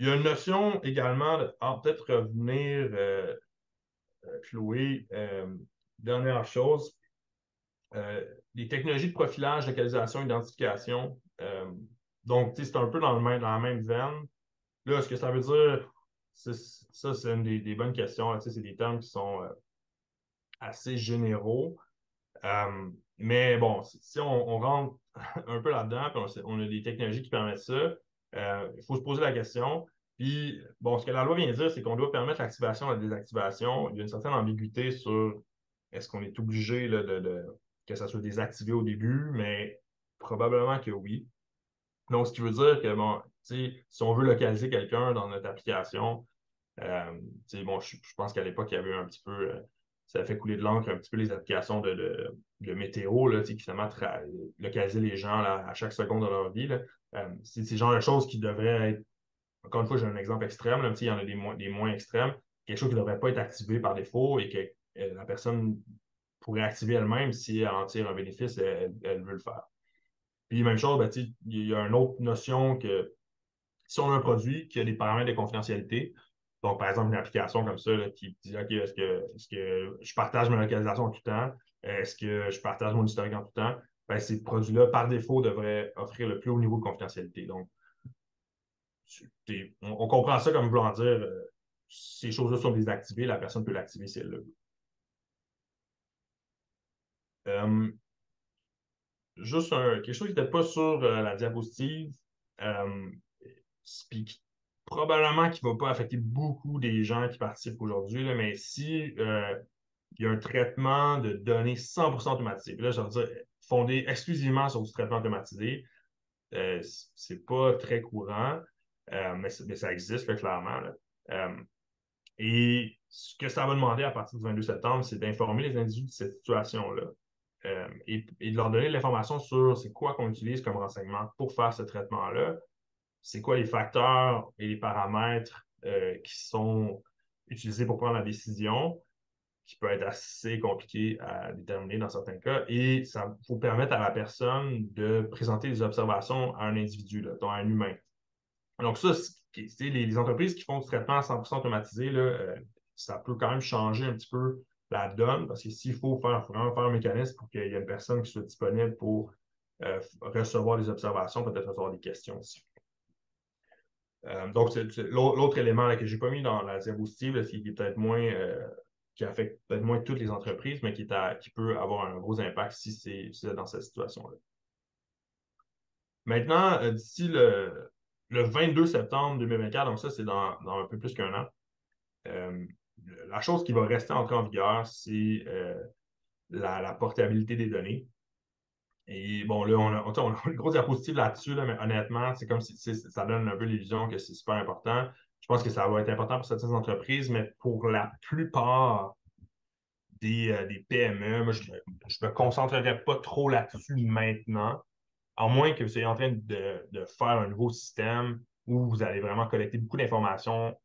Il y a une notion également, peut-être revenir, Chloé, dernière chose, les technologies de profilage, localisation, identification. Donc, c'est un peu dans la même veine. Là, ce que ça veut dire, ça, c'est une des bonnes questions. C'est des termes qui sont assez généraux. Mais bon, si on rentre un peu là-dedans, puis on a des technologies qui permettent ça, il faut se poser la question. Puis, bon, ce que la loi vient dire, c'est qu'on doit permettre l'activation et la désactivation. Il y a une certaine ambiguïté sur est-ce qu'on est obligé là, que ça soit désactivé au début, mais probablement que oui. Donc, ce qui veut dire que, bon, si on veut localiser quelqu'un dans notre application, bon, je pense qu'à l'époque, il y avait un petit peu, ça a fait couler de l'encre un petit peu les applications de météo, là, qui finalement localisaient les gens là, à chaque seconde de leur vie. Là. C'est le genre de choses qui devraient être, encore une fois, j'ai un exemple extrême, là, il y en a des moins extrêmes, quelque chose qui ne devrait pas être activé par défaut et que la personne pourrait activer elle-même si elle en tire un bénéfice, elle veut le faire. Puis, même chose, ben, il y a une autre notion que si on a un produit qui a des paramètres de confidentialité, donc par exemple une application comme ça là, qui dit OK, est-ce que je partage ma localisation en tout temps? Est-ce que je partage mon historique en tout temps? Ben, ces produits-là, par défaut, devraient offrir le plus haut niveau de confidentialité. Donc, on comprend ça comme voulant dire ces choses-là sont désactivées, la personne peut l'activer si elle le veut. Euh, Juste quelque chose qui n'était pas sur la diapositive, euh, puis probablement qui ne va pas affecter beaucoup des gens qui participent aujourd'hui, là, mais si il y a un traitement de données 100% automatisé, là, je veux dire, fondé exclusivement sur du traitement automatisé, c'est pas très courant, mais ça existe là, clairement. Là. Et ce que ça va demander à partir du 22 septembre, c'est d'informer les individus de cette situation-là. Et de leur donner de l'information sur c'est quoi qu'on utilise comme renseignement pour faire ce traitement-là, c'est quoi les facteurs et les paramètres qui sont utilisés pour prendre la décision, qui peut être assez compliqué à déterminer dans certains cas, et ça faut permettre à la personne de présenter des observations à un individu, là, donc à un humain. Donc ça, c'est les entreprises qui font du traitement à 100% automatisé, là, ça peut quand même changer un petit peu la donne, parce que s'il faut vraiment faire un mécanisme pour qu'il y ait une personne qui soit disponible pour recevoir des observations, peut-être recevoir des questions aussi. Donc, l'autre élément là, que je n'ai pas mis dans la diapositive, là, qui est peut-être moins, qui affecte peut-être moins toutes les entreprises, mais qui peut avoir un gros impact si c'est dans cette situation-là. Maintenant, d'ici le 22 septembre 2024, donc ça, c'est dans un peu plus qu'un an, euh, la chose qui va rester encore en vigueur, c'est la portabilité des données. Et bon, là, on a une grosse diapositive là-dessus, là, mais honnêtement, c'est comme si ça donne un peu l'illusion que c'est super important. Je pense que ça va être important pour certaines entreprises, mais pour la plupart des PME, moi, je ne me concentrerai pas trop là-dessus maintenant, à moins que vous soyez en train de faire un nouveau système où vous allez vraiment collecter beaucoup d'informations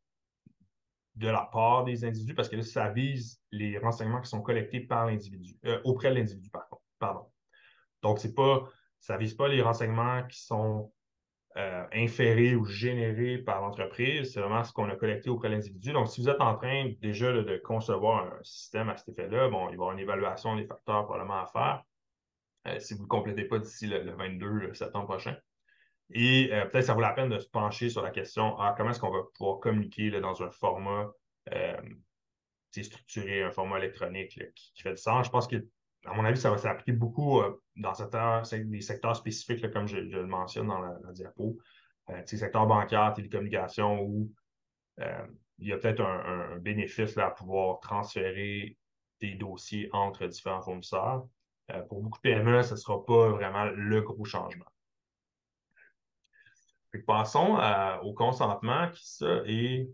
de la part des individus, parce que là, ça vise les renseignements qui sont collectés par l'individu, auprès de l'individu, par contre. Pardon. Donc, ça ne vise pas les renseignements qui sont inférés ou générés par l'entreprise. C'est vraiment ce qu'on a collecté auprès de l'individu. Donc, si vous êtes en train déjà de concevoir un système à cet effet-là, bon, il va y avoir une évaluation des facteurs probablement à faire si vous ne le complétez pas d'ici le 22 septembre prochain. Et peut-être que ça vaut la peine de se pencher sur la question, comment est-ce qu'on va pouvoir communiquer là, dans un format euh, structuré, un format électronique là, qui fait du sens. Je pense que, à mon avis, ça va s'appliquer beaucoup dans des secteurs spécifiques, là, comme je le mentionne dans la diapo. Secteur bancaire, télécommunications, où euh, il y a peut-être un bénéfice là, à pouvoir transférer des dossiers entre différents fournisseurs. Pour beaucoup de PME, ce ne sera pas vraiment le gros changement. Passons au consentement, qui ça est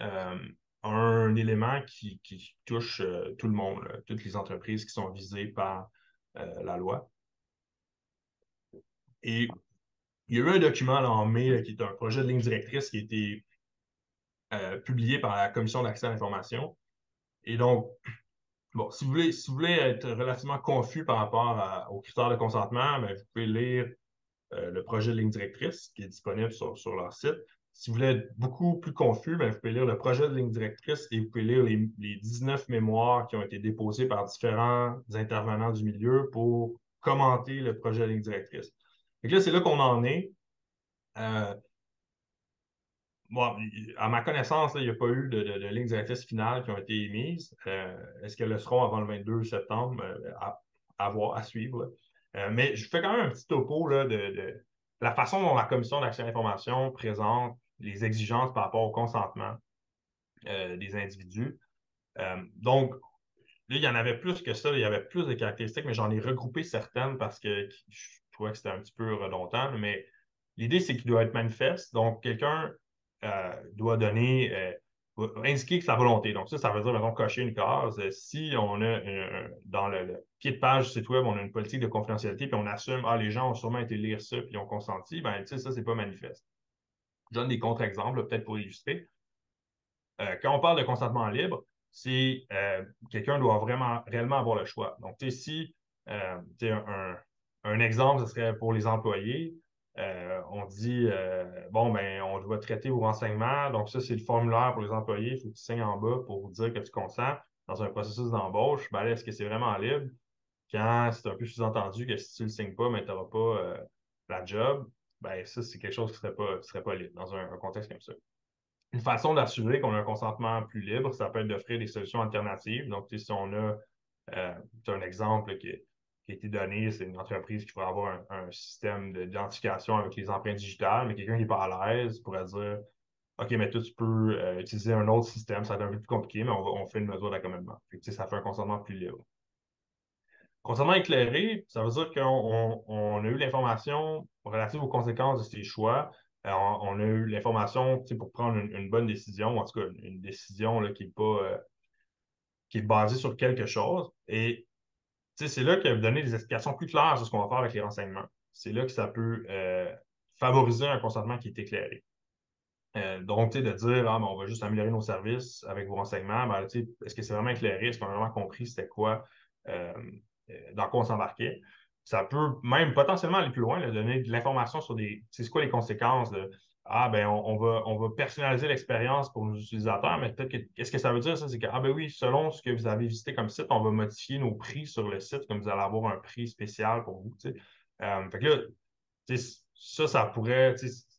euh, un élément qui touche tout le monde, là, toutes les entreprises qui sont visées par la loi. Et il y a eu un document là, en mai qui est un projet de ligne directrice qui a été publié par la Commission d'accès à l'information. Et donc, bon, si vous voulez être relativement confus par rapport aux critères de consentement, ben, vous pouvez lire le projet de ligne directrice qui est disponible sur leur site. Si vous voulez être beaucoup plus confus, ben, vous pouvez lire le projet de ligne directrice et vous pouvez lire les 19 mémoires qui ont été déposées par différents intervenants du milieu pour commenter le projet de ligne directrice. Donc là, c'est là qu'on en est. Euh, Bon, à ma connaissance, là, il n'y a pas eu de ligne directrice finale qui ont été émises. Est-ce qu'elles le seront avant le 22 septembre? À voir, à suivre. Là. Mais je fais quand même un petit topo là, de la façon dont la Commission d'accès à l'information présente les exigences par rapport au consentement des individus. Donc, là, il y en avait plus que ça, il y avait plus de caractéristiques, mais j'en ai regroupé certaines parce que je trouvais que c'était un petit peu redondant. Mais l'idée, c'est qu'il doit être manifeste. Donc, quelqu'un doit donner, doit indiquer que sa volonté. Donc, ça veut dire, mettons, cocher une case. Si on a, dans le pied de page du site web, on a une politique de confidentialité, puis on assume, les gens ont sûrement été lire ça, puis ils ont consenti, ben, tu sais, ça, c'est pas manifeste. Je donne des contre-exemples, peut-être pour illustrer. Quand on parle de consentement libre, c'est quelqu'un doit vraiment réellement avoir le choix. Donc, tu sais, si un exemple, ce serait pour les employés, on dit bon, ben, on doit traiter vos renseignements. Donc, ça, c'est le formulaire pour les employés. Il faut que tu signes en bas pour dire que tu consens dans un processus d'embauche. Ben, là, est-ce que c'est vraiment libre? Quand c'est un peu sous-entendu que si tu ne le signes pas, ben, tu n'auras pas la job, ben, ça, c'est quelque chose qui serait pas libre dans un contexte comme ça. Une façon d'assurer qu'on a un consentement plus libre, ça peut être d'offrir des solutions alternatives. Donc, si on a un exemple qui a été donné, c'est une entreprise qui pourrait avoir un système d'identification avec les empreintes digitales, mais quelqu'un qui n'est pas à l'aise pourrait dire OK, mais toi, tu peux utiliser un autre système, ça va être un peu plus compliqué, mais on fait une mesure d'accommodement. Ça fait un consentement plus libre. Consentement éclairé, ça veut dire qu'on a eu l'information relative aux conséquences de ses choix. On a eu l'information pour prendre une bonne décision, ou en tout cas une décision là, qui est pas qui est basée sur quelque chose. Et c'est là que vous donnez des explications plus claires sur ce qu'on va faire avec les renseignements. C'est là que ça peut favoriser un consentement qui est éclairé. Donc, de dire, ben, on va juste améliorer nos services avec vos renseignements, ben, est-ce que c'est vraiment éclairé? Est-ce qu'on a vraiment compris c'était quoi, dans quoi on s'embarquait? Ça peut même potentiellement aller plus loin, là, donner de l'information sur c'est quoi les conséquences de, ben, on va personnaliser l'expérience pour nos utilisateurs, mais peut-être qu'est-ce que ça veut dire, ça? C'est que, ben oui, selon ce que vous avez visité comme site, on va modifier nos prix sur le site, comme vous allez avoir un prix spécial pour vous, Fait que là, ça pourrait,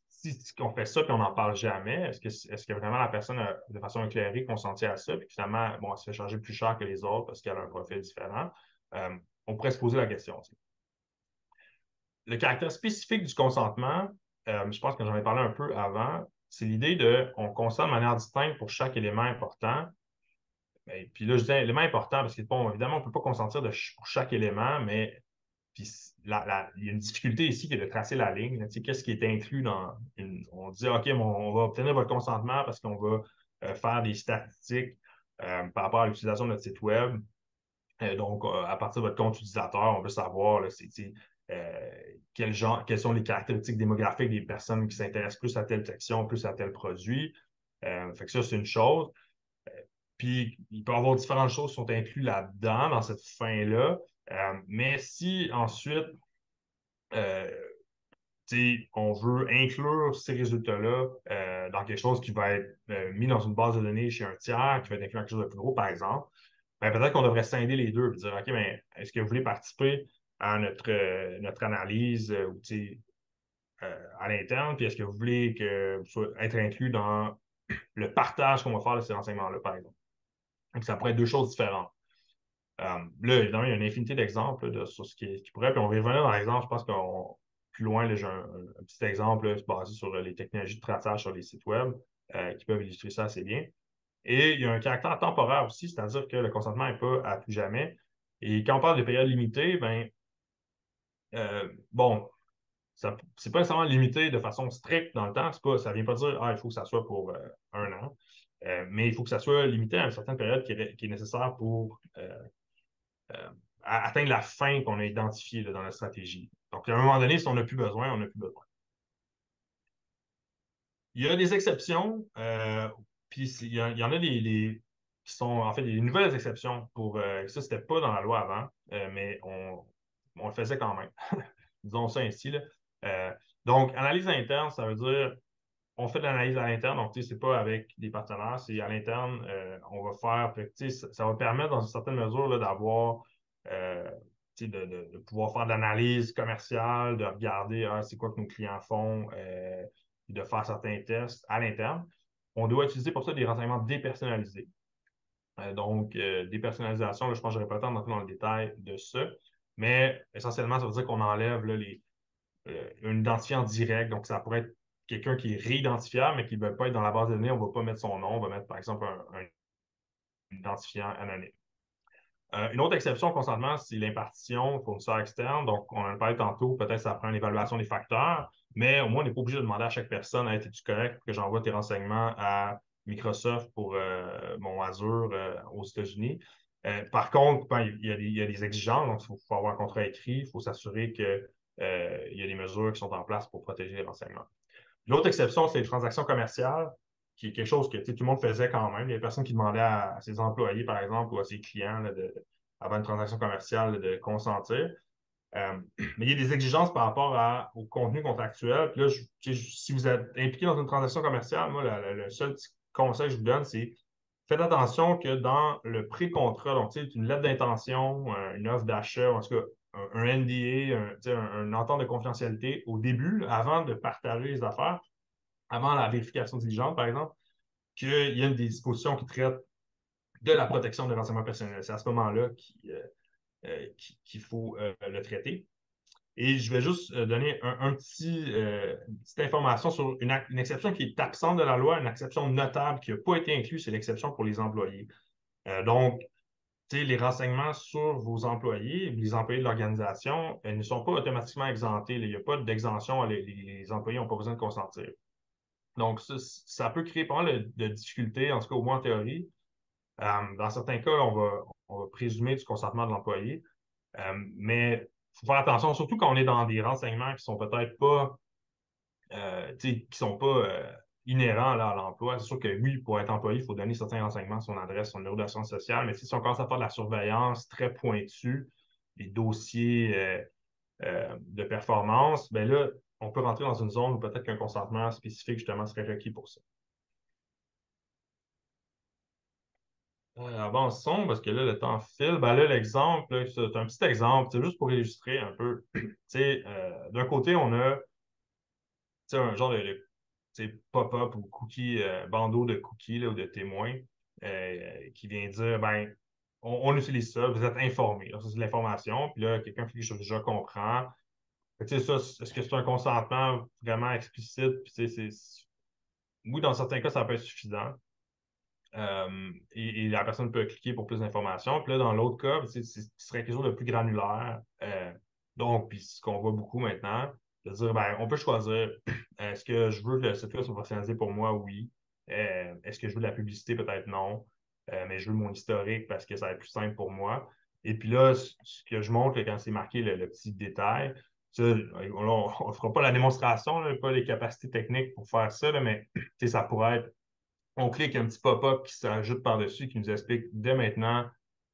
si si on fait ça et on n'en parle jamais, est-ce que vraiment la personne a de façon éclairée consenti à ça, puis finalement, bon, elle se fait charger plus cher que les autres parce qu'elle a un profil différent? Euh, on pourrait se poser la question. Tu sais. Le caractère spécifique du consentement, je pense que j'en ai parlé un peu avant, c'est l'idée de on consent de manière distincte pour chaque élément important. Et puis là, je dis élément important parce que, bon, évidemment, on ne peut pas consentir pour chaque élément, mais puis il y a une difficulté ici qui est de tracer la ligne. Tu sais, qu'est-ce qui est inclus dans on dit, OK, bon, on va obtenir votre consentement parce qu'on va faire des statistiques par rapport à l'utilisation de notre site Web. Donc, à partir de votre compte utilisateur, on veut savoir là, euh, quels sont les caractéristiques démographiques des personnes qui s'intéressent plus à telle section, plus à tel produit. Fait que ça, c'est une chose. Puis, il peut y avoir différentes choses qui sont incluses là-dedans, dans cette fin-là. Mais si ensuite, euh, on veut inclure ces résultats-là dans quelque chose qui va être mis dans une base de données chez un tiers, qui va être inclus dans quelque chose de plus gros, par exemple, ben, peut-être qu'on devrait scinder les deux et dire, OK, mais est-ce que vous voulez participer à notre analyse à l'interne, puis est-ce que vous voulez être inclus dans le partage qu'on va faire de ces renseignements-là, par exemple? Donc, ça pourrait être deux choses différentes. Là, évidemment, il y a une infinité d'exemples sur ce qui pourrait, puis on va y revenir dans l'exemple, je pense qu'on plus loin, là, j'ai un petit exemple là, basé sur les technologies de traçage sur les sites web qui peuvent illustrer ça assez bien. Et il y a un caractère temporaire aussi, c'est-à-dire que le consentement n'est pas à tout jamais. Et quand on parle de période limitée, ben, bon, c'est pas nécessairement limité de façon stricte dans le temps. Ça ne vient pas dire, il faut que ça soit pour un an. Mais il faut que ça soit limité à une certaine période qui est nécessaire pour euh, atteindre la fin qu'on a identifiée là, dans la stratégie. Donc, à un moment donné, si on n'a plus besoin, on n'a plus besoin. Il y a des exceptions, puis il y en a qui sont en fait des nouvelles exceptions pour ça, c'était pas dans la loi avant, mais on le faisait quand même. Disons ça ainsi, là. Euh, donc, analyse interne, ça veut dire on fait de l'analyse à l'interne, donc tu sais, c'est pas avec des partenaires, c'est à l'interne, on va faire, fait que, tu sais, ça va permettre dans une certaine mesure là, d'avoir euh, tu sais, de pouvoir faire de l'analyse commerciale, de regarder c'est quoi que nos clients font, de faire certains tests à l'interne. On doit utiliser pour ça des renseignements dépersonnalisés. Dépersonnalisation, là, je pense que je n'aurai pas le temps d'entrer dans le détail de ça, mais essentiellement, ça veut dire qu'on enlève là, un identifiant direct. Donc, ça pourrait être quelqu'un qui est réidentifiable, mais qui ne veut pas être dans la base de données. On ne va pas mettre son nom, on va mettre, par exemple, un identifiant anonyme. Une autre exception au consentement, c'est l'impartition fournisseur externe. Donc, on en a parlé tantôt, peut-être ça prend une évaluation des facteurs, mais au moins, on n'est pas obligé de demander à chaque personne, hey, es-tu correct pour que j'envoie tes renseignements à Microsoft pour mon Azure aux États-Unis. Par contre, ben, il y a des exigences, donc il faut avoir un contrat écrit, il faut s'assurer qu'il y a des mesures qui sont en place pour protéger les renseignements. L'autre exception, c'est les transactions commerciales, qui est quelque chose que tout le monde faisait quand même. Il y a personne qui demandait à ses employés, par exemple, ou à ses clients, là, avant une transaction commerciale, là, de consentir. Mais il y a des exigences par rapport au contenu contractuel. Puis là, si vous êtes impliqué dans une transaction commerciale, moi, le seul petit conseil que je vous donne, c'est faites attention que dans le pré-contrat, donc une lettre d'intention, une offre d'achat, en tout cas un NDA, une entente de confidentialité au début, avant de partager les affaires, avant la vérification diligente, par exemple, qu'il y a une des dispositions qui traitent de la protection des renseignements personnels. C'est à ce moment-là qu'il faut le traiter. Et je vais juste donner une petite information sur une exception qui est absente de la loi, une exception notable qui n'a pas été inclue, c'est l'exception pour les employés. Donc, les renseignements sur vos employés, les employés de l'organisation, ne sont pas automatiquement exemptés. Il n'y a pas d'exemption. Les employés n'ont pas besoin de consentir. Donc, ça peut créer pas mal de difficultés, en tout cas au moins en théorie. Dans certains cas, on va présumer du consentement de l'employé. Mais il faut faire attention, surtout quand on est dans des renseignements qui sont peut-être pas, qui sont pas inhérents là, à l'emploi. C'est sûr que oui, pour être employé, il faut donner certains renseignements, son adresse, son numéro d'assurance sociale. Mais si on commence à faire de la surveillance très pointue, des dossiers de performance, ben là, on peut rentrer dans une zone où peut-être qu'un consentement spécifique, justement, serait requis pour ça. Avançons, parce que là, le temps file. Ben là, l'exemple, là, c'est un petit exemple, c'est juste pour illustrer un peu. D'un côté, on a un genre pop-up ou cookie, bandeau de cookies là, ou de témoins qui vient dire, ben, on utilise ça, vous êtes informés. Ça, c'est de l'information. Puis là, quelqu'un fait je comprends. Ça, est-ce que c'est un consentement vraiment explicite? Puis, oui, dans certains cas, ça peut être suffisant. Et la personne peut cliquer pour plus d'informations. Puis là, dans l'autre cas, ce serait quelque chose de plus granulaire. Donc, puis ce qu'on voit beaucoup maintenant, de dire, ben, on peut choisir, est-ce que je veux que le site web soit personnalisé pour moi? Oui. Est-ce que je veux de la publicité? Peut-être non. Mais je veux mon historique parce que ça va être plus simple pour moi. Et puis là, ce que je montre quand c'est marqué le petit détail, ça, on ne fera pas la démonstration, là, pas les capacités techniques pour faire ça, là, mais ça pourrait être on clique un petit pop-up qui s'ajoute par-dessus, qui nous explique dès maintenant,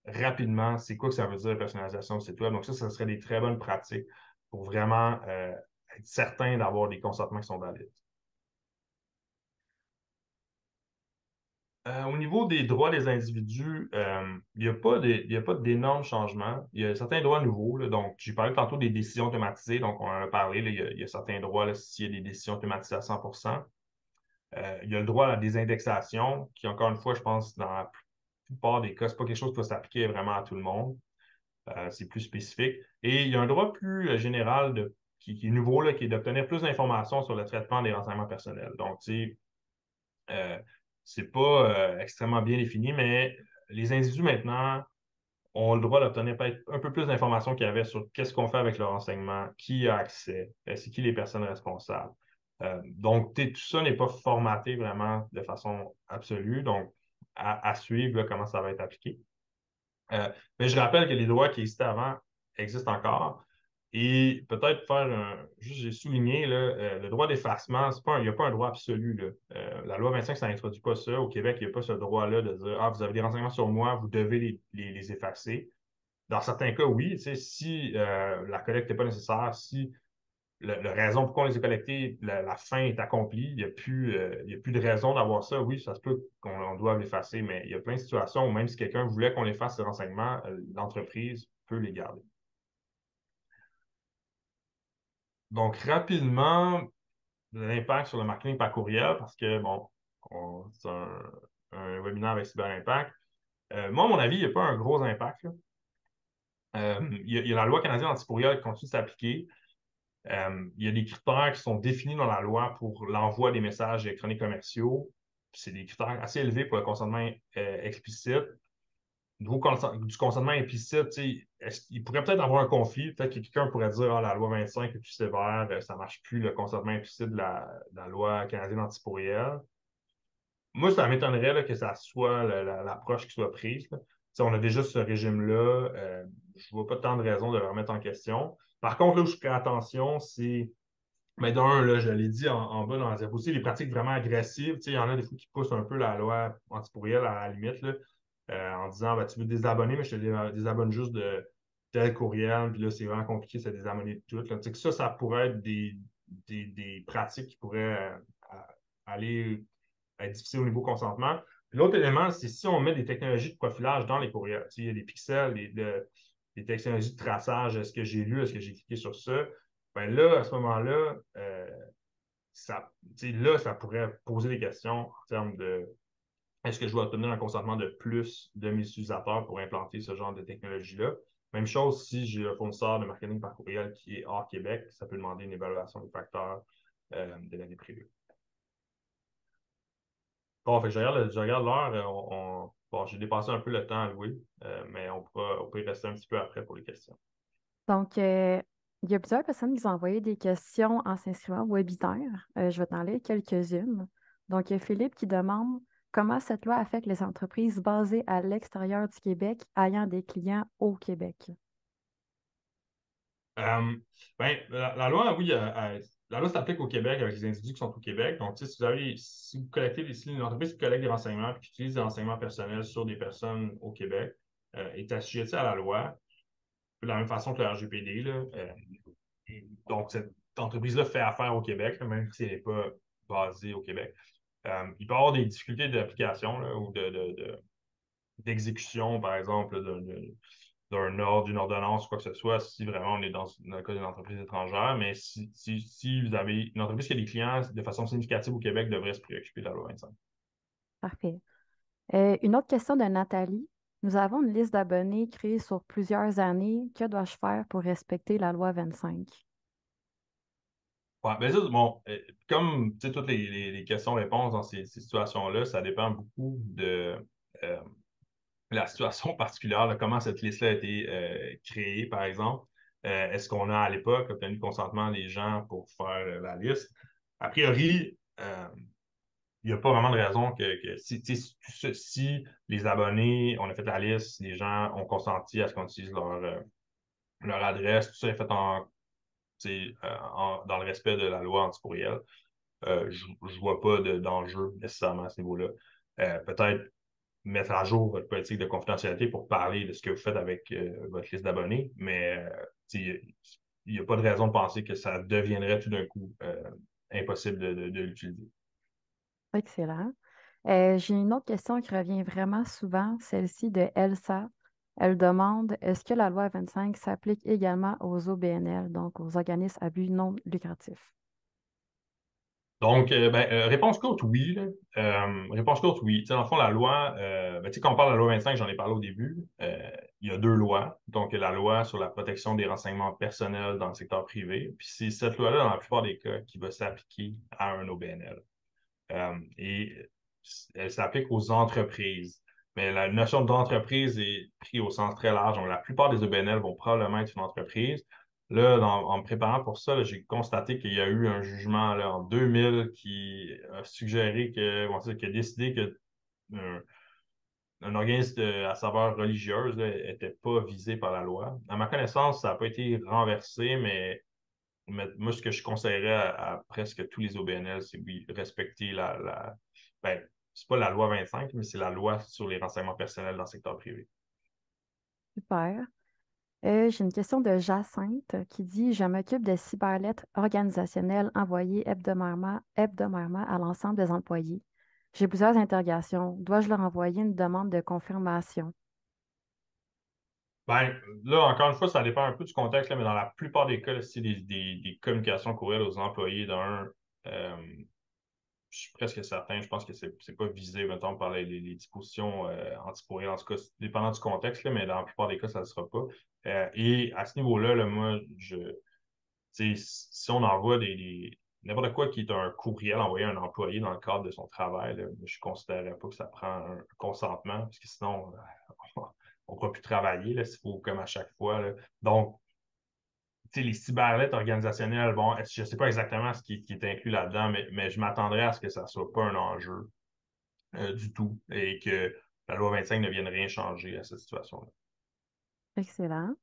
rapidement, c'est quoi que ça veut dire personnalisation de site web. Donc ça serait des très bonnes pratiques pour vraiment être certain d'avoir des consentements qui sont valides. Au niveau des droits des individus, il n'y a pas d'énormes changements. Il y a certains droits nouveaux, là. Donc, j'ai parlé tantôt des décisions automatisées. Donc, on en a parlé. Là, il y a certains droits là, s'il y a des décisions automatisées à 100%. Il y a le droit à la désindexation, qui, encore une fois, je pense, dans la plupart des cas, ce n'est pas quelque chose qui va s'appliquer vraiment à tout le monde. C'est plus spécifique. Et il y a un droit plus général qui est nouveau, là, qui est d'obtenir plus d'informations sur le traitement des renseignements personnels. Donc, tu sais, c'est pas extrêmement bien défini, mais les individus maintenant ont le droit d'obtenir peut-être un peu plus d'informations qu'il y avait sur qu'est-ce qu'on fait avec le renseignement, qui a accès, c'est qui les personnes responsables. Donc, tout ça n'est pas formaté vraiment de façon absolue. Donc, à suivre là, comment ça va être appliqué. Mais je rappelle que les droits qui existaient avant existent encore. Et peut-être juste j'ai souligné, là, le droit d'effacement, il n'y a pas un droit absolu. Là. La loi 25, ça n'introduit pas ça. Au Québec, il n'y a pas ce droit-là de dire, ah, vous avez des renseignements sur moi, vous devez les effacer. Dans certains cas, oui, tu sais, si la collecte n'est pas nécessaire, si la raison pourquoi on les a collectés, la fin est accomplie, il y a plus de raison d'avoir ça. Oui, ça se peut qu'on doive l'effacer, mais il y a plein de situations où même si quelqu'un voulait qu'on efface ces renseignements, l'entreprise peut les garder. Donc, rapidement, l'impact sur le marketing par courriel, parce que, bon, c'est un webinaire avec CyberImpact. Moi, à mon avis, il n'y a pas un gros impact, là. Il y a la loi canadienne anti-courriel qui continue de s'appliquer. Il y a des critères qui sont définis dans la loi pour l'envoi des messages électroniques commerciaux. C'est des critères assez élevés pour le consentement explicite. Du consentement implicite, il pourrait peut-être avoir un conflit. Peut-être que quelqu'un pourrait dire ah, la loi 25 est plus sévère, ça ne marche plus le consentement implicite de la loi canadienne anti-pourriel. Moi, ça m'étonnerait là, que ça soit l'approche qui soit prise. Là. On a déjà ce régime-là. Je ne vois pas tant de raisons de le remettre en question. Par contre, là où je ferai attention, c'est mais d'un, là, je l'ai dit en bas dans la diapositive, les pratiques vraiment agressives, il y en a des fois qui poussent un peu la loi anti-pourriel à la limite, là, en disant ben, tu veux te désabonner, mais je te désabonne juste de tel courriel, puis là, c'est vraiment compliqué de se désabonner de tout. Là. Ça pourrait être des pratiques qui pourraient aller être difficiles au niveau consentement. Puis l'autre élément, c'est si on met des technologies de profilage dans les courriels. Il y a des pixels, des technologies de traçage, est-ce que j'ai lu, est-ce que j'ai cliqué sur ça? Ben là, à ce moment-là, ça pourrait poser des questions en termes de est-ce que je dois obtenir un consentement de plus de mes utilisateurs pour implanter ce genre de technologie-là? Même chose si j'ai un fournisseur de marketing par courriel qui est hors Québec, ça peut demander une évaluation des facteurs de l'année prévue. Bon, fait que je regarde l'heure. Bon, j'ai dépassé un peu le temps alloué, mais on peut y rester un petit peu après pour les questions. Donc, il y a plusieurs personnes qui ont envoyé des questions en s'inscrivant au webinaire. Je vais t'en lire quelques-unes. Donc, il y a Philippe qui demande comment cette loi affecte les entreprises basées à l'extérieur du Québec ayant des clients au Québec. Ben, la loi, oui, la loi s'applique au Québec avec les individus qui sont au Québec. Donc, si vous collectez si une entreprise qui collecte des renseignements et qui utilise des renseignements personnels sur des personnes au Québec est assujettie à la loi, de la même façon que le RGPD, là, donc, cette entreprise-là fait affaire au Québec, même si elle n'est pas basée au Québec. Il peut y avoir des difficultés d'application là, ou d'exécution, par exemple, d'un ordre, d'une ordonnance, quoi que ce soit, si vraiment on est dans le cas d'une entreprise étrangère. Mais si vous avez une entreprise qui a des clients de façon significative au Québec, devrait se préoccuper de la loi 25. Parfait. Une autre question de Nathalie. Nous avons une liste d'abonnés créée sur plusieurs années. Que dois-je faire pour respecter la loi 25? Ouais, ben ça, bon, comme tu sais, toutes les questions-réponses dans ces situations-là, ça dépend beaucoup de euh, la situation particulière, de comment cette liste-là a été créée, par exemple. Est-ce qu'on a à l'époque obtenu le consentement des gens pour faire la liste? A priori, il n'y a pas vraiment de raison que si les abonnés, on a fait la liste, si les gens ont consenti à ce qu'on utilise leur adresse, tout ça est fait dans le respect de la loi anti-courriel. Je ne vois pas d'enjeu nécessairement à ce niveau-là. Peut-être mettre à jour votre politique de confidentialité pour parler de ce que vous faites avec votre liste d'abonnés, mais il n'y a pas de raison de penser que ça deviendrait tout d'un coup impossible de l'utiliser. Excellent. J'ai une autre question qui revient vraiment souvent, celle-ci de Elsa. Elle demande, est-ce que la loi 25 s'applique également aux OBNL, donc aux organismes à but non lucratif? Donc, réponse courte, oui. Là. Réponse courte, oui. Tu sais, dans le fond, la loi, tu sais, quand on parle de la loi 25, j'en ai parlé au début, il y a deux lois. Donc, il y a la loi sur la protection des renseignements personnels dans le secteur privé. Puis c'est cette loi-là, dans la plupart des cas, qui va s'appliquer à un OBNL. Et elle s'applique aux entreprises. Mais la notion d'entreprise est prise au sens très large. Donc, la plupart des EBNL vont probablement être une entreprise. Là, en me préparant pour ça, j'ai constaté qu'il y a eu un jugement là, en 2000 qui a suggéré que, bon, qui a décidé que un organisme à saveur religieuse n'était pas visé par la loi. À ma connaissance, ça n'a pas été renversé, mais moi, ce que je conseillerais à presque tous les OBNL, c'est oui, respecter ben, c'est pas la loi 25, mais c'est la loi sur les renseignements personnels dans le secteur privé. Super. J'ai une question de Jacinthe qui dit, je m'occupe des cyberlettres organisationnelles envoyées hebdomadairement à l'ensemble des employés. J'ai plusieurs interrogations. Dois-je leur envoyer une demande de confirmation? Ben, là, encore une fois, ça dépend un peu du contexte, là, mais dans la plupart des cas, là, si c'est des communications courriels aux employés euh, je suis presque certain, je pense que c'est pas visé, mettons, par les dispositions anti-courriel, en tout cas, dépendant du contexte, là, mais dans la plupart des cas, ça ne le sera pas. Et à ce niveau-là, là, moi, si on envoie n'importe quoi qui est un courriel envoyé à un employé dans le cadre de son travail, là, je ne considérerais pas que ça prend un consentement, parce que sinon, on ne pourra plus travailler, là, s'il faut comme à chaque fois. Là. Donc, les cyberlettres organisationnelles, bon, je ne sais pas exactement ce qui est inclus là-dedans, mais je m'attendrais à ce que ça ne soit pas un enjeu du tout et que la loi 25 ne vienne rien changer à cette situation-là. Excellent.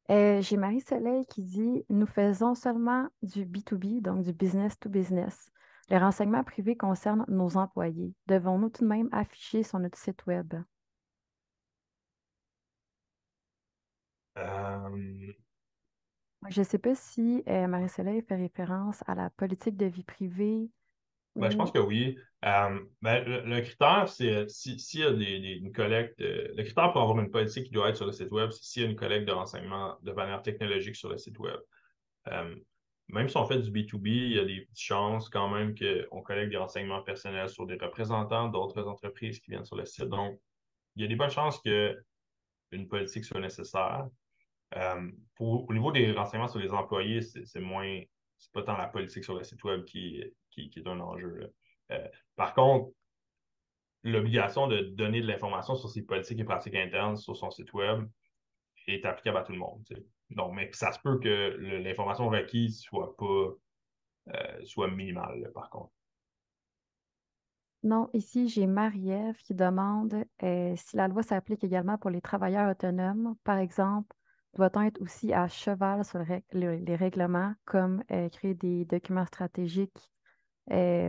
J'ai Marie-Soleil qui dit, nous faisons seulement du B2B, donc du business to business. Les renseignements privés concernent nos employés. Devons-nous tout de même afficher sur notre site Web? Euh, Je ne sais pas si Marie-Soleil fait référence à la politique de vie privée Ben, je pense ou... que oui. Le critère, c'est s'il y a une collecte. Le critère pour avoir une politique qui doit être sur le site Web, c'est s'il y a une collecte de renseignements de manière technologique sur le site Web. Euh, Même si on fait du B2B, il y a des petites chances quand même qu'on collecte des renseignements personnels sur des représentants d'autres entreprises qui viennent sur le site. Donc, il y a des bonnes chances qu'une politique soit nécessaire. Au niveau des renseignements sur les employés, c'est moins, c'est pas tant la politique sur le site web qui est un enjeu. Là. Par contre, l'obligation de donner de l'information sur ses politiques et pratiques internes sur son site web est applicable à tout le monde. Tu sais. Donc, mais ça se peut que l'information requise soit pas soit minimale, là, par contre. Non, ici, j'ai Marie-Ève qui demande si la loi s'applique également pour les travailleurs autonomes. Par exemple, doit-on être aussi à cheval sur les règlements, comme créer des documents stratégiques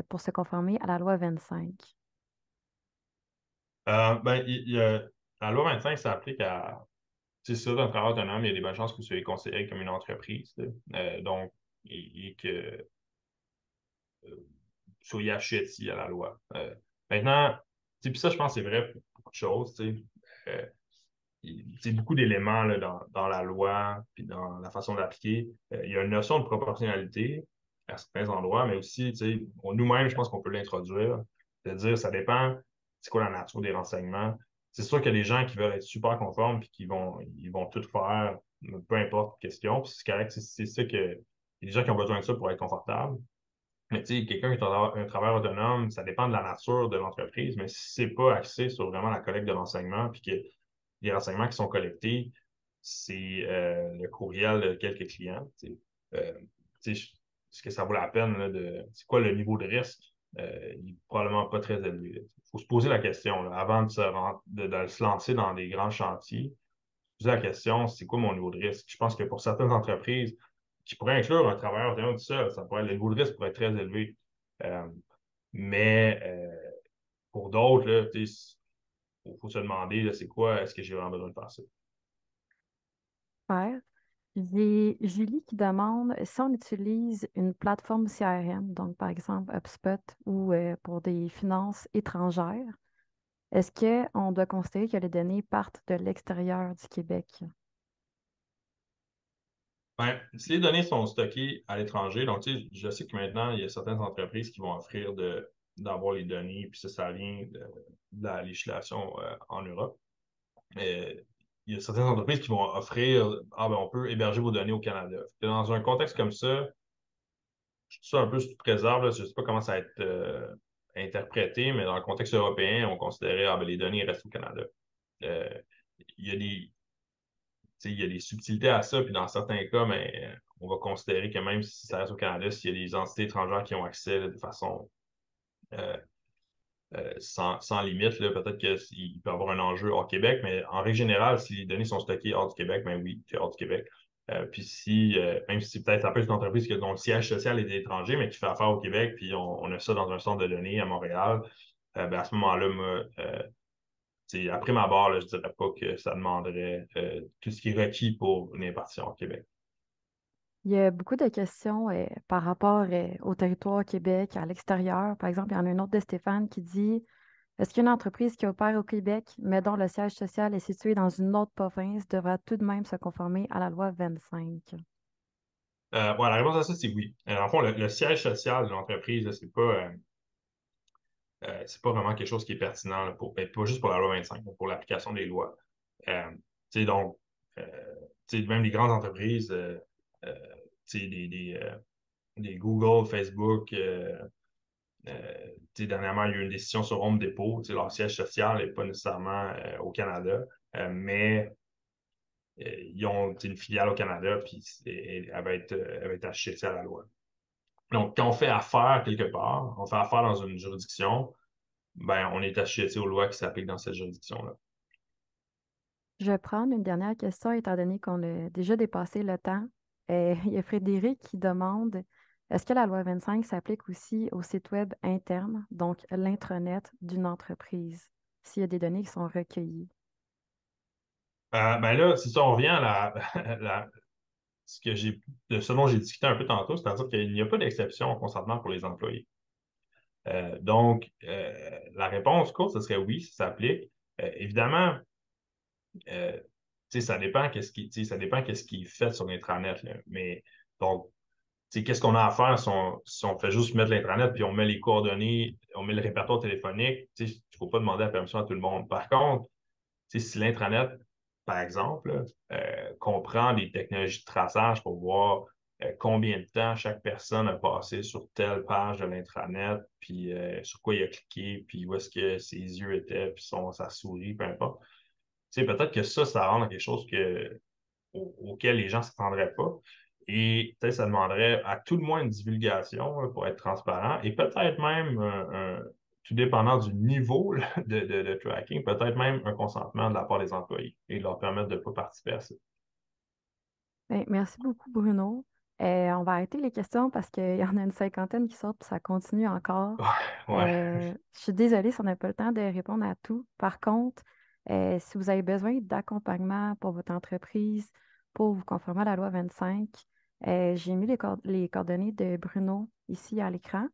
pour se conformer à la loi 25? La loi 25 s'applique à c'est ça, un travail autonome, il y a des bonnes chances que vous soyez considéré comme une entreprise. Là. Donc, et que soyez assujettis à la loi. Maintenant, puis ça, je pense que c'est vrai pour beaucoup de choses. Euh, c'est beaucoup d'éléments là, dans la loi puis dans la façon d'appliquer. Il y a une notion de proportionnalité à certains endroits, mais aussi, tu sais, nous-mêmes, je pense qu'on peut l'introduire, c'est-à-dire, ça dépend, c'est quoi la nature des renseignements. C'est sûr qu'il y a des gens qui veulent être super conformes puis ils vont tout faire, peu importe question, puis c'est correct, c'est ça que, il y a des gens qui ont besoin de ça pour être confortables. Mais tu sais, quelqu'un qui est un travailleur autonome, ça dépend de la nature de l'entreprise, mais si c'est pas axé sur vraiment la collecte de renseignements, puis que les renseignements qui sont collectés, c'est le courriel de quelques clients. Euh, tu sais, est-ce que ça vaut la peine là, c'est quoi le niveau de risque? Il est probablement pas très élevé. Il faut se poser la question là, avant de se lancer dans des grands chantiers. Poser la question, c'est quoi mon niveau de risque? Je pense que pour certaines entreprises qui pourraient inclure un travailleur autonome tout seul, le niveau de risque pourrait être très élevé. Euh, mais pour d'autres, il faut se demander, là, c'est quoi, est-ce que j'ai vraiment besoin de faire ça? Super. J'ai Julie qui demande si on utilise une plateforme CRM, donc par exemple HubSpot ou pour des finances étrangères, est-ce qu'on doit considérer que les données partent de l'extérieur du Québec? Ben, si les données sont stockées à l'étranger, donc tu sais, je sais que maintenant, il y a certaines entreprises qui vont offrir d'avoir les données, puis ça vient de la législation en Europe. Mais il y a certaines entreprises qui vont offrir, ah ben on peut héberger vos données au Canada. Dans un contexte comme ça, je dis ça un peu sous préserve, là, je ne sais pas comment ça va être interprété, mais dans le contexte européen, on considérait, ah ben les données restent au Canada. Euh, il y a des, il y a des subtilités à ça, puis dans certains cas, mais, on va considérer que même si ça reste au Canada, s'il y a des entités étrangères qui ont accès là, de façon euh, sans limite, là, peut-être qu'il peut y avoir un enjeu hors Québec, mais en règle générale, si les données sont stockées hors du Québec, ben oui, c'est hors du Québec. Puis si, même si peut-être ça peut être une entreprise dont le siège social est étranger, mais qui fait affaire au Québec, puis on a ça dans un centre de données à Montréal, ben à ce moment-là, moi, après ma barre, là, je dirais pas que ça demanderait tout ce qui est requis pour une impartition au Québec. Il y a beaucoup de questions par rapport au territoire Québec, à l'extérieur. Par exemple, il y en a une autre de Stéphane qui dit, est-ce qu'une entreprise qui opère au Québec, mais dont le siège social est situé dans une autre province, devra tout de même se conformer à la loi 25? Ouais, la réponse à ça, c'est oui. En fond, le siège social de l'entreprise, là, c'est pas vraiment quelque chose qui est pertinent là, ben, pas juste pour la loi 25, mais pour l'application des lois. Tu sais, donc, euh, tu sais, même les grandes entreprises, euh, tu sais, des Google, Facebook, tu sais, dernièrement, il y a eu une décision sur Home Depot. Tu sais, leur siège social n'est pas nécessairement au Canada, mais ils ont tu sais, une filiale au Canada, puis elle va être assujettée à la loi. Donc, quand on fait affaire quelque part, on fait affaire dans une juridiction, ben, on est assujetti aux lois qui s'appliquent dans cette juridiction-là. Je vais prendre une dernière question, étant donné qu'on a déjà dépassé le temps. Il y a Frédéric qui demande, est-ce que la loi 25 s'applique aussi au site web interne, donc l'intranet d'une entreprise, s'il y a des données qui sont recueillies? Ben là, si ça, on revient à ce de ce dont j'ai discuté un peu tantôt, c'est-à-dire qu'il n'y a pas d'exception au consentement pour les employés. Donc, la réponse courte, ce serait oui, ça s'applique. Évidemment, euh, tu sais, ça dépend qu'est-ce qui est fait sur l'intranet, là. Mais donc, tu sais, qu'est-ce qu'on a à faire si on fait juste mettre l'intranet puis on met les coordonnées, on met le répertoire téléphonique, tu sais, il ne faut pas demander la permission à tout le monde. Par contre, tu sais, si l'intranet, par exemple, comprend des technologies de traçage pour voir combien de temps chaque personne a passé sur telle page de l'intranet, puis sur quoi il a cliqué, puis où est-ce que ses yeux étaient, puis sa souris, peu importe. Tu sais, peut-être que ça rend quelque chose auquel les gens ne s'attendraient pas. Et peut-être ça demanderait à tout le moins une divulgation là, pour être transparent et peut-être même, tout dépendant du niveau là, de tracking, peut-être même un consentement de la part des employés et de leur permettre de ne pas participer à ça. Ben, merci beaucoup, Bruno. On va arrêter les questions parce qu'il y en a une cinquantaine qui sortent, puis ça continue encore. Ouais. Je suis désolée si on n'a pas le temps de répondre à tout. Par contre, si vous avez besoin d'accompagnement pour votre entreprise, pour vous conformer à la loi 25, j'ai mis les coordonnées de Bruno ici à l'écran.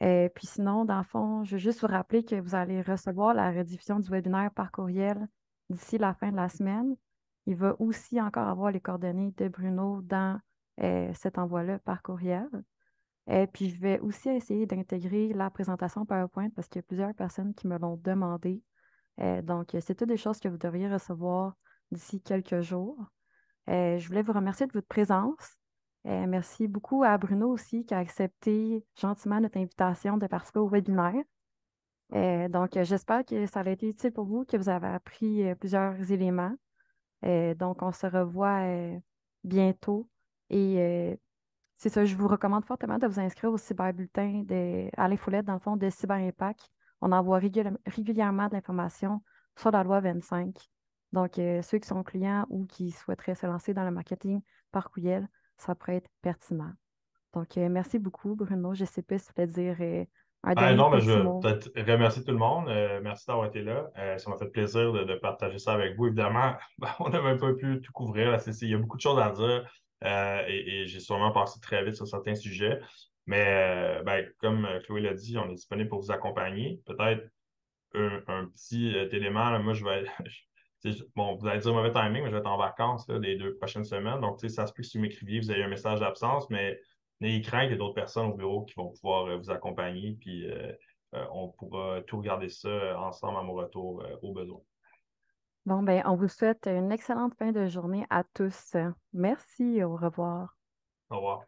Puis sinon, dans le fond, je veux juste vous rappeler que vous allez recevoir la rediffusion du webinaire par courriel d'ici la fin de la semaine. Il va aussi encore avoir les coordonnées de Bruno dans cet envoi-là par courriel. Et puis, je vais aussi essayer d'intégrer la présentation PowerPoint parce qu'il y a plusieurs personnes qui me l'ont demandé. Donc, c'est toutes des choses que vous devriez recevoir d'ici quelques jours. Je voulais vous remercier de votre présence. Merci beaucoup à Bruno aussi qui a accepté gentiment notre invitation de participer au webinaire. Donc, j'espère que ça a été utile pour vous, que vous avez appris plusieurs éléments. Donc, on se revoit bientôt. Et c'est ça, je vous recommande fortement de vous inscrire au cyberbulletin à l'infolette, dans le fond, de Cyber Impact. On envoie régulièrement de l'information sur la loi 25. Donc, ceux qui sont clients ou qui souhaiteraient se lancer dans le marketing par courriel, ça pourrait être pertinent. Donc, merci beaucoup, Bruno. Je ne sais pas si tu voulais dire un Ben dernier non, mais je petit veux mot. peut-être remercier tout le monde. Merci d'avoir été là. Ça m'a fait plaisir de partager ça avec vous. Évidemment, ben, on n'a même pas pu tout couvrir. Là. Il y a beaucoup de choses à dire et j'ai sûrement passé très vite sur certains sujets. Mais ben, comme Chloé l'a dit, on est disponible pour vous accompagner. Peut-être un petit élément. Là, moi, je vais. Bon, vous allez dire mauvais timing, mais je vais être en vacances là, les 2 prochaines semaines. Donc, ça se peut que si vous m'écriviez, vous avez un message d'absence, mais n'ayez crainte, il y a d'autres personnes au bureau qui vont pouvoir vous accompagner, puis on pourra tout regarder ça ensemble à mon retour au besoin. Bon, ben, on vous souhaite une excellente fin de journée à tous. Merci, au revoir. Au revoir.